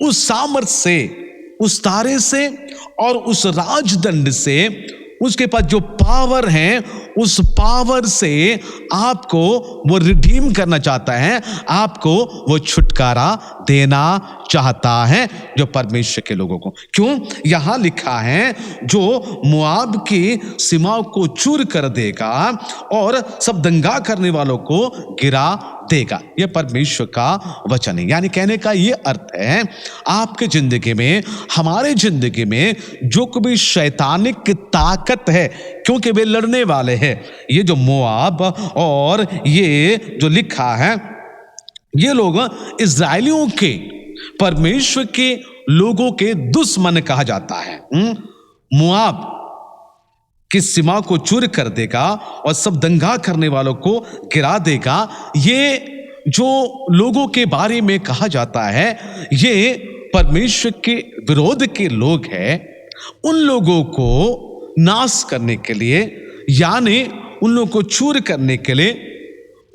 Speaker 5: उस सामर्थ्य से, उस तारे से और उस राजदंड से, उसके पास जो पावर है, उस पावर से आपको वो रिडीम करना चाहता है, आपको वो छुटकारा देना चाहता है जो परमेश्वर के लोगों को। क्यों? यहां लिखा है जो मोआब की सीमाओं को चूर कर देगा और सब दंगा करने वालों को गिरा देगा। यह परमेश्वर का वचन है। यानी कहने का यह अर्थ है, आपके जिंदगी में, हमारे जिंदगी में जो कभी शैतानिक ताकत है, क्योंकि वे लड़ने वाले हैं, ये जो मोआब और ये जो लिखा है, ये लोग इज़राइलियों के, परमेश्वर के लोगों के दुश्मन कहा जाता है। मोआब की सीमा को चूर कर देगा और सब दंगा करने वालों को गिरा देगा। ये जो लोगों के बारे में कहा जाता है, ये परमेश्वर के विरोध के लोग हैं। उन लोगों को नाश करने के लिए, यानी उन लोगों को चूर करने के लिए,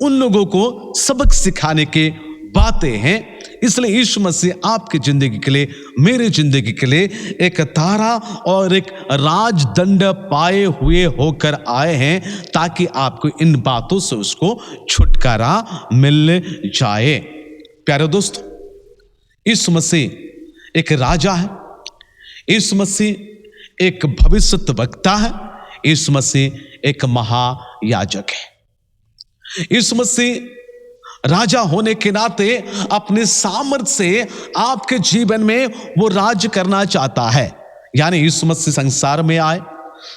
Speaker 5: उन लोगों को सबक सिखाने के बातें हैं। इसलिए यीशु मसीह आपकी जिंदगी के लिए, मेरी जिंदगी के लिए एक तारा और एक राजदंड पाए हुए होकर आए हैं, ताकि आपको इन बातों से उसको छुटकारा मिल जाए। प्यारे दोस्तों, यीशु मसीह एक राजा है, यीशु मसीह एक भविष्यद्वक्ता है, यीशु मसीह एक महायाजक है। यीशु मसीह राजा होने के नाते अपने सामर्थ्य से आपके जीवन में वो राज करना चाहता है। यानी यीशु मसीह संसार में आए,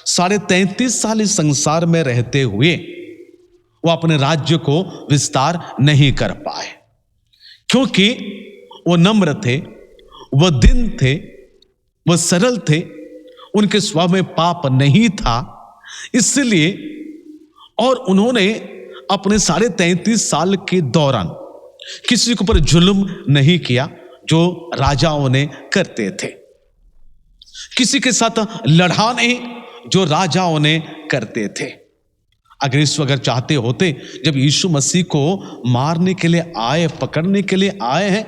Speaker 5: 33.5 साल इस संसार में रहते हुए वो अपने राज्य को विस्तार नहीं कर पाए, क्योंकि वो नम्र थे, वो दीन थे, वो सरल थे, उनके स्वभाव में पाप नहीं था। इसलिए और उन्होंने अपने 33.5 साल के दौरान किसी के ऊपर जुल्म नहीं किया जो राजाओं ने करते थे, किसी के साथ लड़ा नहीं जो राजाओं ने करते थे। अगर यीशु अगर चाहते होते, जब यीशु मसीह को मारने के लिए आए, पकड़ने के लिए आए हैं,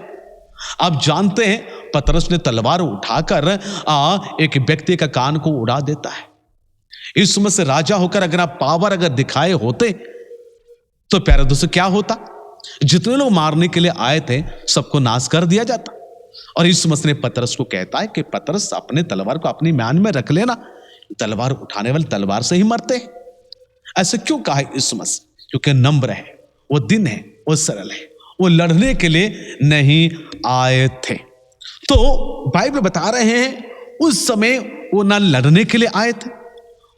Speaker 5: आप जानते हैं पतरस ने तलवार उठाकर एक व्यक्ति का कान को उड़ा देता है। यीशु मसीह राजा होकर अगर आप पावर अगर दिखाए होते तो प्यारे दोस्तों क्या होता? जितने लोग मारने के लिए आए थे सबको नाश कर दिया जाता। और यीशु मसीह ने पतरस को कहता है कि पतरस अपने तलवार को अपनी म्यान में रख लेना, तलवार उठाने वाले तलवार से ही मरते हैं। ऐसे क्यों कहा यीशु मसीह? क्योंकि नम्र है, वो दिन है, वो सरल है, वो लड़ने के लिए नहीं आए थे। तो बाइबल बता रहे हैं उस समय वो ना लड़ने के लिए आए थे,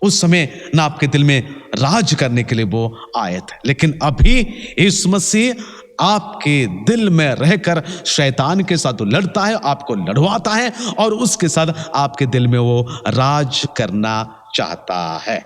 Speaker 5: उस समय ना आपके दिल में राज करने के लिए वो आए थे, लेकिन अभी यीशु मसीह आपके दिल में रहकर शैतान के साथ वो लड़ता है, आपको लड़वाता है और उसके साथ आपके दिल में वो राज करना चाहता है।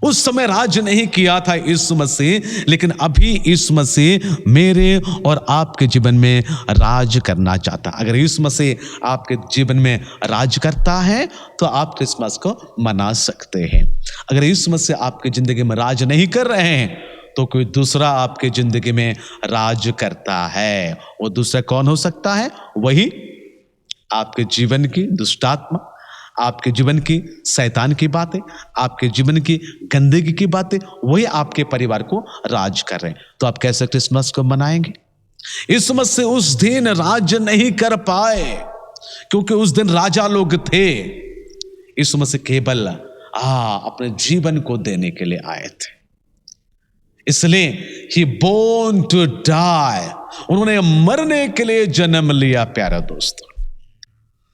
Speaker 5: उस समय राज नहीं किया था यीशु मसीह, लेकिन अभी यीशु मसीह मेरे और आपके जीवन में राज करना चाहता है। अगर यीशु मसीह आपके जीवन में राज करता है तो आप क्रिसमस को मना सकते हैं। अगर यीशु मसीह आपकी जिंदगी में राज नहीं कर रहे हैं तो कोई दूसरा आपके जिंदगी में राज करता है। वो दूसरा कौन हो सकता है? वही आपके जीवन की दुष्टात्मा, आपके जीवन की शैतान की बातें, आपके जीवन की गंदगी की बातें, वही आपके परिवार को राज कर रहे हैं। तो आप कैसे क्रिसमस को मनाएंगे? यीशु मसीह उस दिन राज नहीं कर पाए क्योंकि उस दिन राजा लोग थे। यीशु मसीह केवल अपने जीवन को देने के लिए आए थे, इसलिए ही बोर्न टू डाई, उन्होंने मरने के लिए जन्म लिया। प्यारे दोस्तों,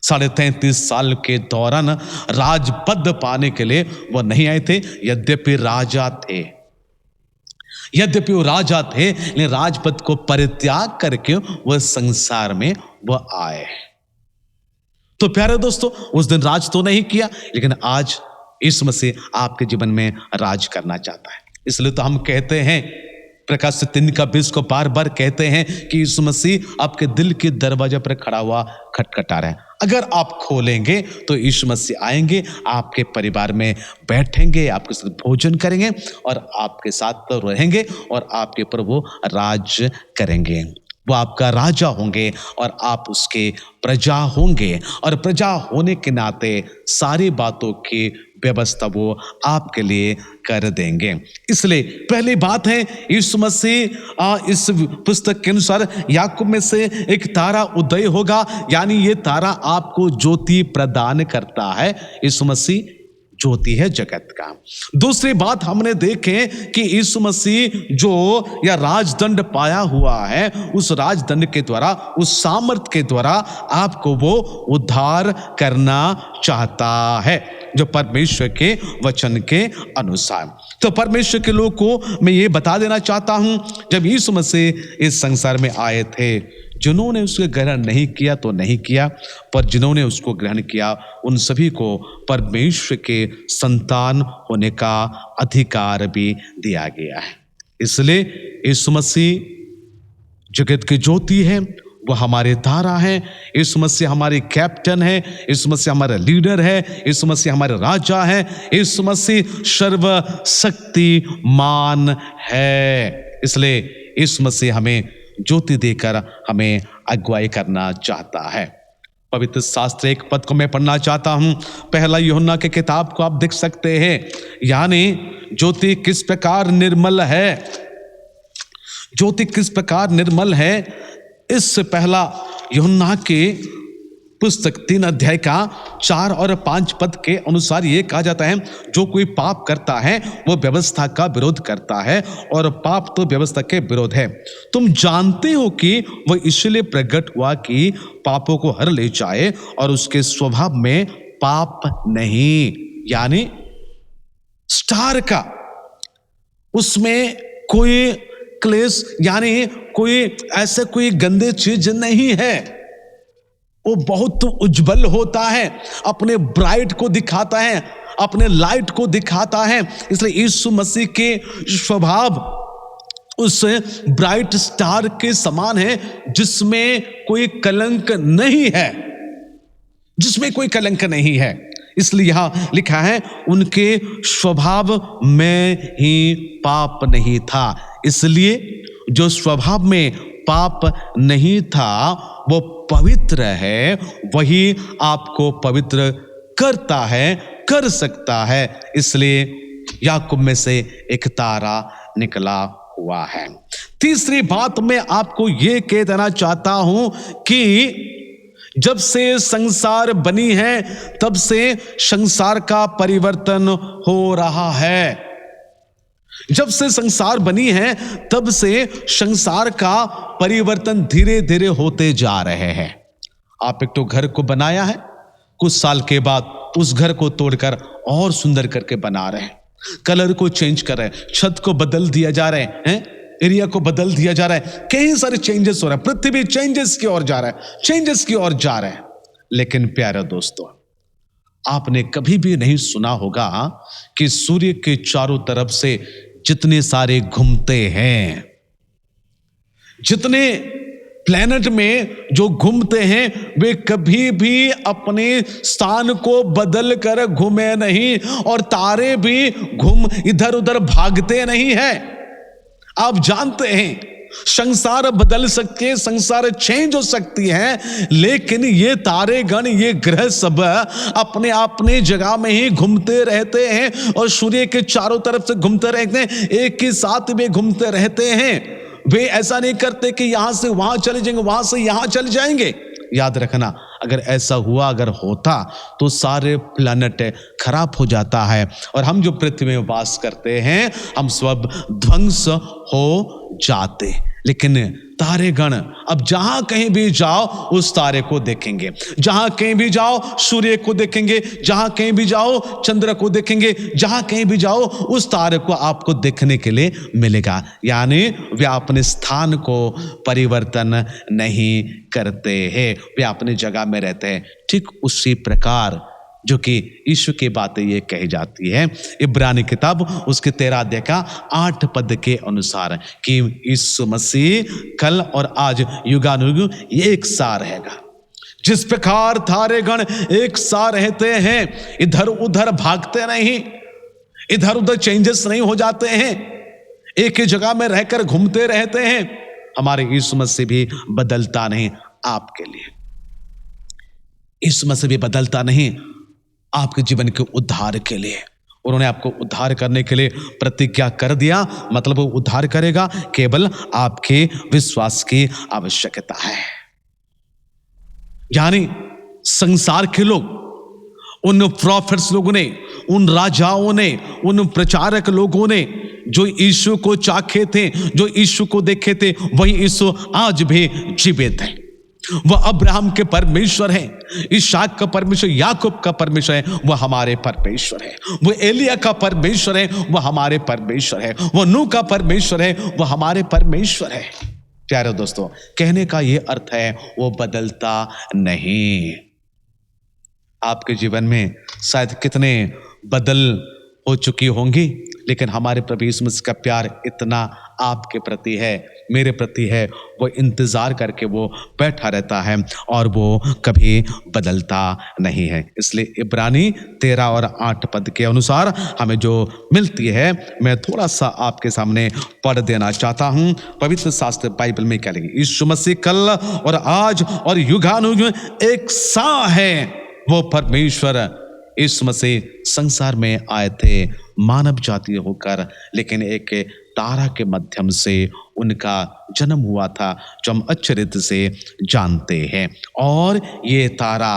Speaker 5: 33.5 साल के दौरान राजपद पाने के लिए वो नहीं आए थे। यद्यपि राजा थे, यद्यपि वो राजा थे, लेकिन राजपद को परित्याग करके वह संसार में वह आए। तो प्यारे दोस्तों, उस दिन राज तो नहीं किया, लेकिन आज यीशु मसीह आपके जीवन में राज करना चाहता है। इसलिए तो हम कहते हैं, प्रकाश 3:20 को बार बार कहते हैं कि यीशु मसीह आपके दिल के दरवाजे पर खड़ा हुआ खटखटा रहा है। अगर आप खोलेंगे तो यीशु मसीह आएंगे, आपके परिवार में बैठेंगे, आपके साथ भोजन करेंगे और आपके साथ रहेंगे और आपके ऊपर वो राज करेंगे। वो आपका राजा होंगे और आप उसके प्रजा होंगे, और प्रजा होने के नाते सारी बातों की व्यवस्था वो आपके लिए कर देंगे। इसलिए पहली बात है, यीशु मसीह इस पुस्तक के अनुसार याकूब में से एक तारा उदय होगा, यानी ये तारा आपको ज्योति प्रदान करता है। यीशु मसीह ज्योति है जगत का। दूसरी बात हमने देखे कि यीशु मसीह जो या राजदंड पाया हुआ है, उस राजदंड के द्वारा, उस सामर्थ के द्वारा आपको वो उद्धार करना चाहता है, जो परमेश्वर के वचन के अनुसार। तो परमेश्वर के लोग को मैं ये बता देना चाहता हूं, जब यीशु मसीह इस संसार में आए थे, जिन्होंने उसको ग्रहण नहीं किया तो नहीं किया, पर जिन्होंने उसको ग्रहण किया उन सभी को परमेश्वर के संतान होने का अधिकार भी दिया गया है। इसलिए यीशु मसीह जगत की ज्योति है, वो हमारे तारा है। यीशु मसीह हमारे कैप्टन है, यीशु मसीह हमारा लीडर है, यीशु मसीह हमारे राजा है, यीशु मसीह सर्वशक्तिमान है। इसलिए यीशु मसीह हमें ज्योति देकर हमें अगुवाई करना चाहता है। पवित्र शास्त्र एक पद को मैं पढ़ना चाहता हूं, पहला यूहन्ना के किताब को आप देख सकते हैं। यानी ज्योति किस प्रकार निर्मल है, ज्योति किस प्रकार निर्मल है, इस पहला यूहन्ना के पुस्तक 3 अध्याय का 4 और 5 पद के अनुसार ये कहा जाता है, जो कोई पाप करता है वो व्यवस्था का विरोध करता है, और पाप तो व्यवस्था के विरोध है। तुम जानते हो कि वह इसलिए प्रकट हुआ कि पापों को हर ले जाए, और उसके स्वभाव में पाप नहीं, यानी स्टार का उसमें कोई क्लेश, यानी कोई ऐसे कोई गंदे चीज नहीं है। वो बहुत उज्जवल होता है, अपने ब्राइट को दिखाता है, अपने लाइट को दिखाता है। इसलिए यीशु मसीह के स्वभाव उस ब्राइट स्टार के समान है, जिसमें कोई कलंक नहीं है, जिसमें कोई कलंक नहीं है। इसलिए यहां लिखा है, उनके स्वभाव में ही पाप नहीं था। इसलिए जो स्वभाव में पाप नहीं था वो पवित्र है, वही आपको पवित्र करता है, कर सकता है। इसलिए याकूब में से एक तारा निकला हुआ है। तीसरी बात मैं आपको ये कह देना चाहता हूं कि जब से संसार बनी है तब से संसार का परिवर्तन हो रहा है। जब से संसार बनी है तब से संसार का परिवर्तन धीरे धीरे होते जा रहे हैं। आप एक तो घर को बनाया है, कुछ साल के बाद उस घर को तोड़कर और सुंदर करके बना रहे हैं, कलर को चेंज कर रहे हैं, छत को बदल दिया जा रहे हैं, एरिया को बदल दिया जा रहा है, कई सारे चेंजेस हो रहे हैं, पृथ्वी चेंजेस की ओर जा रहा है, चेंजेस की ओर जा रहे हैं। लेकिन प्यारे दोस्तों, आपने कभी भी नहीं सुना होगा कि सूर्य के चारों तरफ से जितने सारे घूमते हैं, जितने प्लेनेट में जो घूमते हैं, वे कभी भी अपने स्थान को बदल कर घूमे नहीं, और तारे भी घूम इधर उधर भागते नहीं हैं। आप जानते हैं संसार बदल सकते हैं, संसार चेंज हो सकती है, लेकिन ये तारे गण, ये ग्रह सब अपने अपने जगह में ही घूमते रहते हैं और सूर्य के चारों तरफ से घूमते रहते हैं, एक ही साथ में घूमते रहते हैं। वे ऐसा नहीं करते कि यहां से वहां चले जाएंगे, वहां से यहां चले जाएंगे। याद रखना, अगर ऐसा हुआ, अगर होता तो सारे प्लैनेट खराब हो जाता है और हम जो पृथ्वी में वास करते हैं हम सब ध्वंस हो जाते। लेकिन तारेगण अब जहां कहीं भी जाओ उस तारे को देखेंगे, जहां कहीं भी जाओ सूर्य को देखेंगे, जहां कहीं भी जाओ चंद्र को देखेंगे, जहां कहीं भी जाओ उस तारे को आपको देखने के लिए मिलेगा। यानी वे अपने स्थान को परिवर्तन नहीं करते हैं, वे अपनी जगह में रहते हैं। ठीक उसी प्रकार जो कि यीशु की बातें ये कही जाती है इब्रानी किताब उसके 13 अध्याय का 8 पद के अनुसार कि यीशु मसीह कल और आज युगानुयुग एक सा रहेगा। जिस प्रकार तारेगण एक सा रहते हैं, इधर उधर भागते नहीं, इधर उधर चेंजेस नहीं हो जाते हैं, एक ही जगह में रहकर घूमते रहते हैं, हमारे यीशु मसीह भी बदलता नहीं आपके लिए। यीशु मसीह भी बदलता नहीं आपके जीवन के उद्धार के लिए। उन्होंने आपको उद्धार करने के लिए प्रतिज्ञा कर दिया, मतलब वो उद्धार करेगा, केवल आपके विश्वास की आवश्यकता है। यानी संसार के लोग, उन प्रॉफिट्स लोगों ने, उन राजाओं ने, उन प्रचारक लोगों ने जो यीशु को चाखे थे, जो यीशु को देखे थे, वही यीशु आज भी जीवित है। वह अब्राहम के परमेश्वर है, इसहाक का परमेश्वर, याकूब का परमेश्वर है, वह हमारे परमेश्वर है। वह एलिया का परमेश्वर है, वह हमारे परमेश्वर है। वह नूह का परमेश्वर है, वह हमारे परमेश्वर है। प्यारे दोस्तों, कहने का यह अर्थ है वो बदलता नहीं। आपके जीवन में शायद कितने बदल हो चुकी होंगी, लेकिन हमारे प्रभु यीशु मसीह का प्यार इतना आपके प्रति है, मेरे प्रति है, वो इंतजार करके वो बैठा रहता है और वो कभी बदलता नहीं है। इसलिए इब्रानी 13 और 8 पद के अनुसार हमें जो मिलती है, मैं थोड़ा सा आपके सामने पढ़ देना चाहता हूं। पवित्र शास्त्र बाइबल में क्या लिखा? यीशु मसीह कल और आज और युगानुयुग एक सा है। वो परमेश्वर यीशु मसीह संसार में आए थे मानव जाति होकर, लेकिन एक तारा के माध्यम से उनका जन्म हुआ था, जो हम अच्छे रीति से जानते हैं। और ये तारा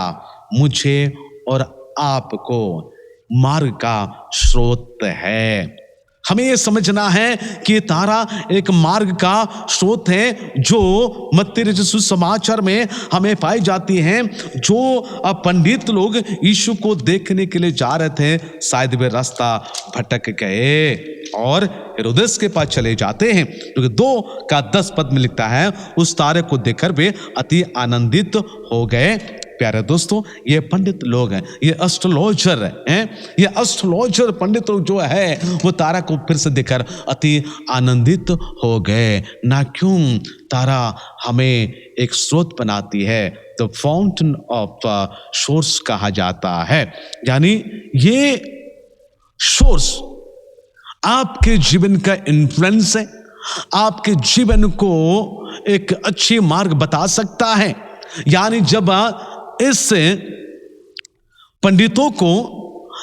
Speaker 5: मुझे और आपको मार्ग का स्रोत है। हमें यह समझना है कि तारा एक मार्ग का स्रोत है, जो मत्ती रचित सुसमाचार में हमें पाई जाती है। जो पंडित लोग यीशु को देखने के लिए जा रहे थे, शायद वे रास्ता भटक गए और हेरोदेस के पास चले जाते हैं, क्योंकि 2 का 10 पद में लिखता है, उस तारे को देखकर वे अति आनंदित हो गए। प्यारे दोस्तों, ये पंडित लोग हैं, ये एस्ट्रोलॉजर हैं, ये एस्ट्रोलॉजर पंडित लोग जो है वो तारा को फिर से देखकर अति आनंदित हो गए। ना क्यों? तारा हमें एक स्रोत बनाती है, तो फाउंटेन ऑफ सोर्स कहा जाता है। यानी ये सोर्स आपके जीवन का इन्फ्लुएंस है, आपके जीवन को एक अच्छी मार्ग बता सकता है। यानी जब इस पंडितों को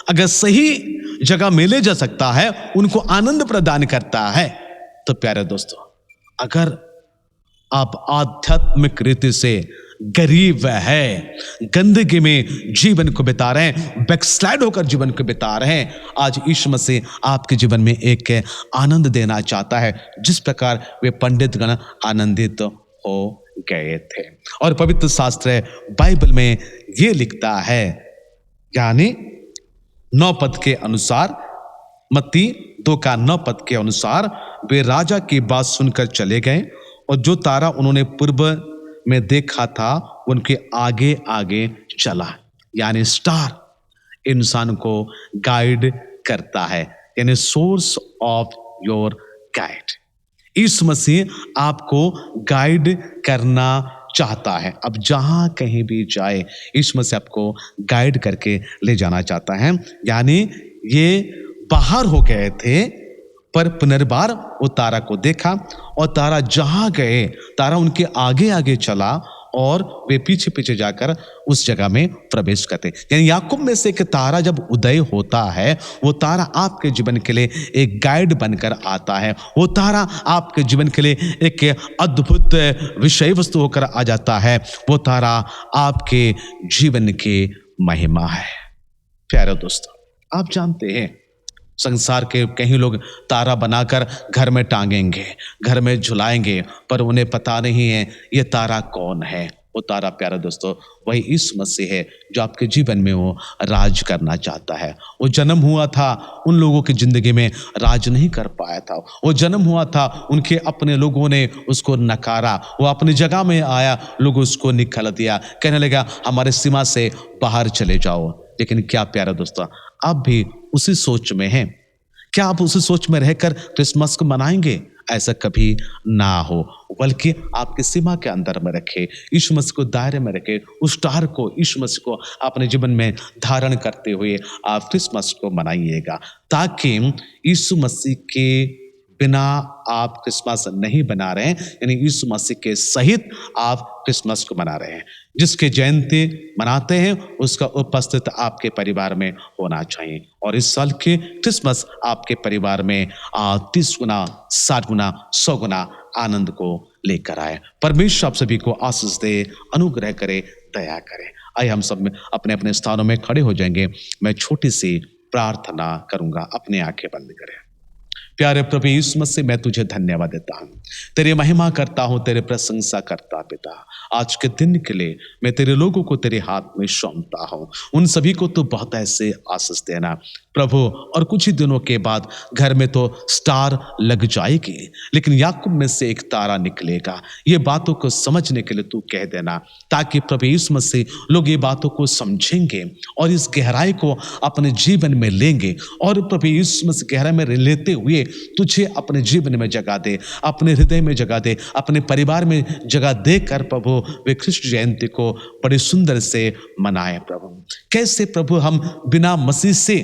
Speaker 5: अगर सही जगह में ले जा सकता है, उनको आनंद प्रदान करता है, तो प्यारे दोस्तों, अगर आप आध्यात्मिक रीति से गरीब है, गंदगी में जीवन को बिता रहे हैं, बैकस्लाइड होकर जीवन को बिता रहे हैं, आज यीशु मसीह आपके जीवन में एक आनंद देना चाहता है, जिस प्रकार वे पंडित गण आनंदित हो गए थे। और पवित्र शास्त्र बाइबल में ये लिखता है, यानी 9 पद के अनुसार, मत्ती 2 का 9 पद के अनुसार, वे राजा की बात सुनकर चले गए और जो तारा उन्होंने पूर्व में देखा था उनके आगे आगे चला। यानी स्टार इंसान को गाइड करता है, यानी सोर्स ऑफ योर गाइड। यीशु मसीह आपको गाइड करना चाहता है। अब जहां कहीं भी जाए यीशु मसीह आपको गाइड करके ले जाना चाहता है। यानी ये बाहर हो गए थे, पर पुनर्बार वो तारा को देखा और तारा जहां गए, तारा उनके आगे आगे चला और वे पीछे पीछे जाकर उस जगह में प्रवेश करते। यानी याकूब में से एक तारा जब उदय होता है, वो तारा आपके जीवन के लिए एक गाइड बनकर आता है। वो तारा आपके जीवन के लिए एक अद्भुत विषय वस्तु होकर आ जाता है। वो तारा आपके जीवन की महिमा है। प्यारे दोस्तों, आप जानते हैं संसार के कई लोग तारा बनाकर घर में टांगेंगे, घर में झुलाएंगे, पर उन्हें पता नहीं है ये तारा कौन है। वो तारा, प्यारे दोस्तों, वही यीशु मसीह है जो आपके जीवन में वो राज करना चाहता है। वो जन्म हुआ था, उन लोगों की जिंदगी में राज नहीं कर पाया था। वो जन्म हुआ था, उनके अपने लोगों ने उसको नकारा। वो अपनी जगह में आया, लोग उसको निकाल दिया, कहने लगा हमारे सीमा से बाहर चले जाओ। लेकिन क्या प्यारे दोस्तों, आप भी उसी सोच में हैं? क्या आप उसी सोच में रहकर क्रिसमस को मनाएंगे? ऐसा कभी ना हो, बल्कि आपकी सीमा के अंदर में रखे, यीशु मसीह को दायरे में रखे, उस स्टार को, यीशु मसीह को अपने जीवन में धारण करते हुए आप क्रिसमस को मनाइएगा, ताकि यीशु मसीह के बिना आप क्रिसमस नहीं बना रहे हैं, यानी यीशु मसीह के सहित आप क्रिसमस को मना रहे हैं। जिसके जयंती मनाते हैं उसका उपस्थित आपके परिवार में होना चाहिए। और इस साल के क्रिसमस आपके परिवार में 30 गुना, 60 गुना, 100 गुना आनंद को लेकर आए। परमेश्वर आप सभी को आशीष दे, अनुग्रह करे, दया करे। आइए हम सब में अपने अपने स्थानों में खड़े हो जाएंगे। मैं छोटी सी प्रार्थना करूंगा, अपने आंखें बंद करें। प्यारे प्रभु यीशु मसीह, मैं तुझे धन्यवाद देता हूँ, तेरी महिमा करता हूँ, तेरे प्रशंसा करता पिता। आज के दिन के लिए मैं तेरे लोगों को तेरे हाथ में सौंपता हूँ। उन सभी को तो बहुत ऐसे आशीष देना प्रभु। और कुछ ही दिनों के बाद घर में तो स्टार लग जाएगी, लेकिन याकूब में से एक तारा निकलेगा। ये बातों को समझने के लिए तू कह देना, ताकि प्रभु यीशु मसीह लोग ये बातों को समझेंगे और इस गहराई को अपने जीवन में लेंगे। और प्रभु यीशु मसीह गहराई में लेते हुए तुझे अपने जीवन में जगह दे, अपने हृदय में जगह दे, अपने परिवार में जगह देकर प्रभु वे कृष्ण जयंती को बड़े सुंदर से मनाए। प्रभु कैसे प्रभु हम बिना मसीह से,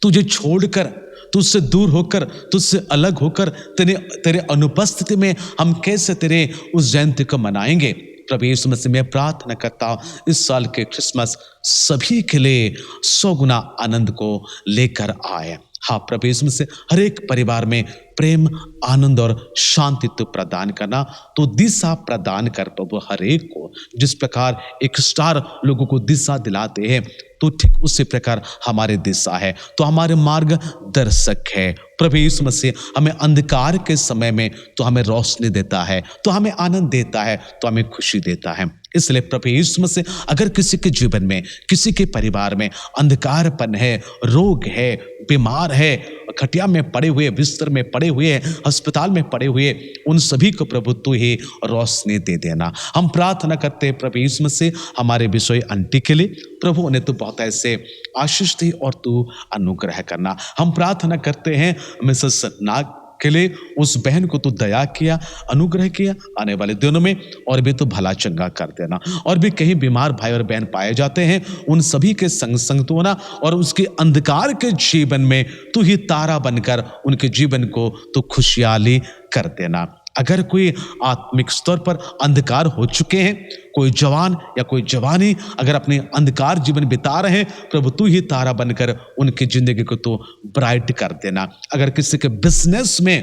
Speaker 5: तुझे छोड़कर, तुझसे दूर होकर, तुझसे अलग होकर, तेरे अनुपस्थिति में हम कैसे तेरे उस जयंती को मनाएंगे। प्रभु यीशु मसीह, मैं प्रार्थना करता हूँ इस साल के क्रिसमस सभी के लिए 100 गुना आनंद को लेकर आए। हाँ प्रभु यीशु मसीह, हर एक परिवार में प्रेम, आनंद और शांति तो प्रदान करना, तो दिशा प्रदान कर प्रभु हर एक को। जिस प्रकार एक स्टार लोगों को दिशा दिलाते हैं, तो ठीक उसी प्रकार हमारे दिशा है, तो हमारे मार्ग दर्शक है। प्रभु यीशु मसीह, हमें अंधकार के समय में तो हमें रोशनी देता है, तो हमें आनंद देता है, तो हमें खुशी देता है। इसलिए प्रभु यीशु मसीह, अगर किसी के जीवन में, किसी के परिवार में अंधकारपन है, रोग है, बीमार है, खटिया में पड़े हुए, बिस्तर में पड़े हुए, अस्पताल में पड़े हुए, उन सभी को प्रभु तू ही रोशनी दे देना। हम प्रार्थना करते हैं प्रभु यीशु मसीह, हमारे विषय आंटी के लिए प्रभु उन्हें तू बहुत ऐसे आशीष दे और तू अनुग्रह करना। हम प्रार्थना करते हैं मिसेस नाग के लिए, उस बहन को तू दया किया, अनुग्रह किया आने वाले दिनों में, और भी तो भला चंगा कर देना। और भी कहीं बीमार भाई और बहन पाए जाते हैं, उन सभी के संग संग तो होना, और उसके अंधकार के जीवन में तू ही तारा बनकर उनके जीवन को तो खुशहाली कर देना। अगर कोई आत्मिक स्तर पर अंधकार हो चुके हैं, कोई जवान या कोई जवानी अगर अपने अंधकार जीवन बिता रहे हैं, प्रभु तू ही तारा बनकर उनकी जिंदगी को तो ब्राइट कर देना। अगर किसी के बिजनेस में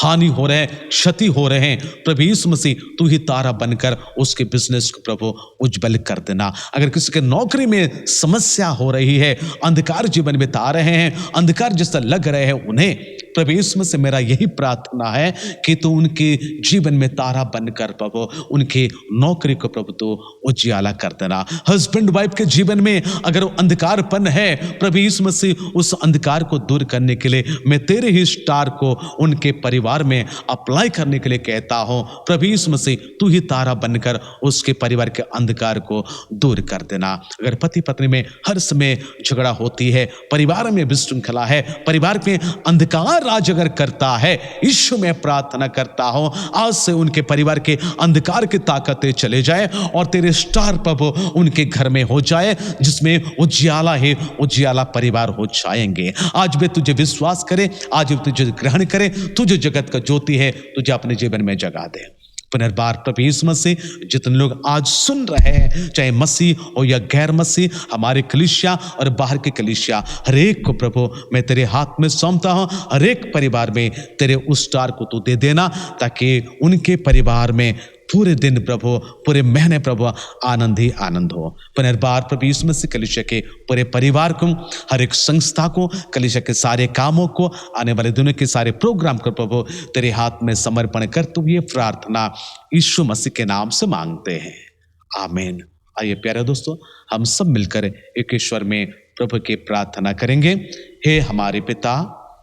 Speaker 5: हानि हो रहे हैं, क्षति हो रहे हैं, प्रभु यीशु मसीह तू ही तारा बनकर उसके बिजनेस को प्रभु उज्जवल कर देना। अगर किसी के नौकरी में समस्या हो रही है, अंधकार जीवन बिता रहे हैं, अंधकार जैसा लग रहे हैं उन्हें, प्रभु यीशु मसीह से मेरा यही प्रार्थना है कि तू उनके जीवन में तारा बनकर प्रभु उनकी नौकरी को प्रभु तू उजियाला कर देना। हस्बैंड वाइफ के जीवन में अगर अंधकारपन है, प्रभु यीशु मसीह उस अंधकार को दूर करने के लिए मैं तेरे ही स्टार को उनके परिवार में अप्लाई करने के लिए कहता हूं। प्रभु यीशु मसीह तू ही तारा बनकर उसके परिवार के अंधकार को दूर कर देना। अगर पति पत्नी में हर समय झगड़ा होती है, परिवार में विशृंखला है, परिवार में अंधकार राज अगर करता है, यीशु में प्रार्थना करता हूं आज से उनके परिवार के अंधकार की ताकतें चले जाए और तेरे स्टार प्रभु उनके घर में हो जाए, जिसमें उजियाला ही उजियाला परिवार हो जाएंगे। आज वे तुझे विश्वास करे, आज वे तुझे ग्रहण करे, तुझे जगत का ज्योति है, तुझे अपने जीवन में जगा दे। पुनर्बार प्रभु यीशु मसीह जितने लोग आज सुन रहे हैं, चाहे मसीह हो या गैर मसीह, हमारे कलीसिया और बाहर के कलीसिया, हर एक को प्रभु मैं तेरे हाथ में सौंपता हूं। हर एक परिवार में तेरे उस स्टार को तू दे देना, ताकि उनके परिवार में पूरे दिन प्रभु, पूरे महीने प्रभु आनंद ही आनंद हो। पुनर्बार प्रभु यीशु मसीह कलीसिया के पूरे परिवार को, हर एक संस्था को, कलीसिया के सारे कामों को, आने वाले दिनों के सारे प्रोग्राम को प्रभु तेरे हाथ में समर्पण कर तू ये प्रार्थना यीशु मसीह के नाम से मांगते हैं, आमीन। आइए प्यारे दोस्तों, हम सब मिलकर एक ईश्वर में प्रभु की प्रार्थना करेंगे। हे हमारे पिता,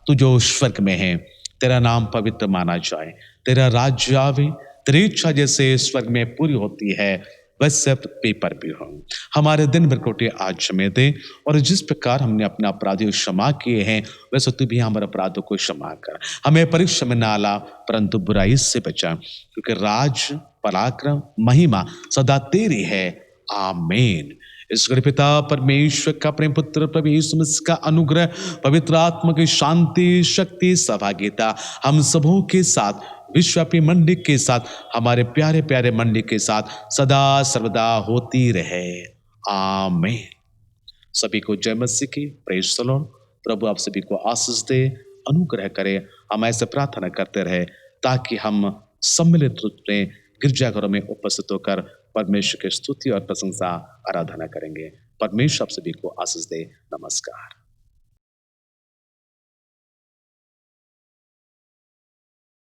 Speaker 5: तू जो स्वर्ग में है, तेरा नाम पवित्र माना जाए, तेरा राज्य आवे, तेरी इच्छा जैसे स्वर्ग में पूरी होती है वैसे पृथ्वी पर भी हो। हमारे दिन भर की रोटी आज हमें दे, और जिस प्रकार हमने अपने अपराधियों क्षमा किए हैं वैसे तू भी हमारे अपराधों को क्षमा कर। हमें परीक्षा में ना ला, परंतु बुराई से बचा, क्योंकि राज, पराक्रम, महिमा सदा तेरी है, आमीन। ईश्वर पिता परमेश्वर का प्रेम, पुत्र प्रभु यीशु मसीह का अनुग्रह, पवित्र आत्मा की शांति, शक्ति, सहभागिता हम सबों के साथ, विश्वव्यापी मंडली के साथ, हमारे प्यारे प्यारे मंडली के साथ सदा सर्वदा होती रहे, आमीन। सभी को जय मसीह की, प्रेज द लॉर्ड। प्रभु आप सभी को आशीष दे, अनुग्रह करे। हम ऐसे प्रार्थना करते रहे ताकि हम सम्मिलित रूप में गिरजाघरों में उपस्थित होकर परमेश्वर की स्तुति और प्रशंसा आराधना करेंगे। परमेश्वर आप सभी को आशीष दे। नमस्कार।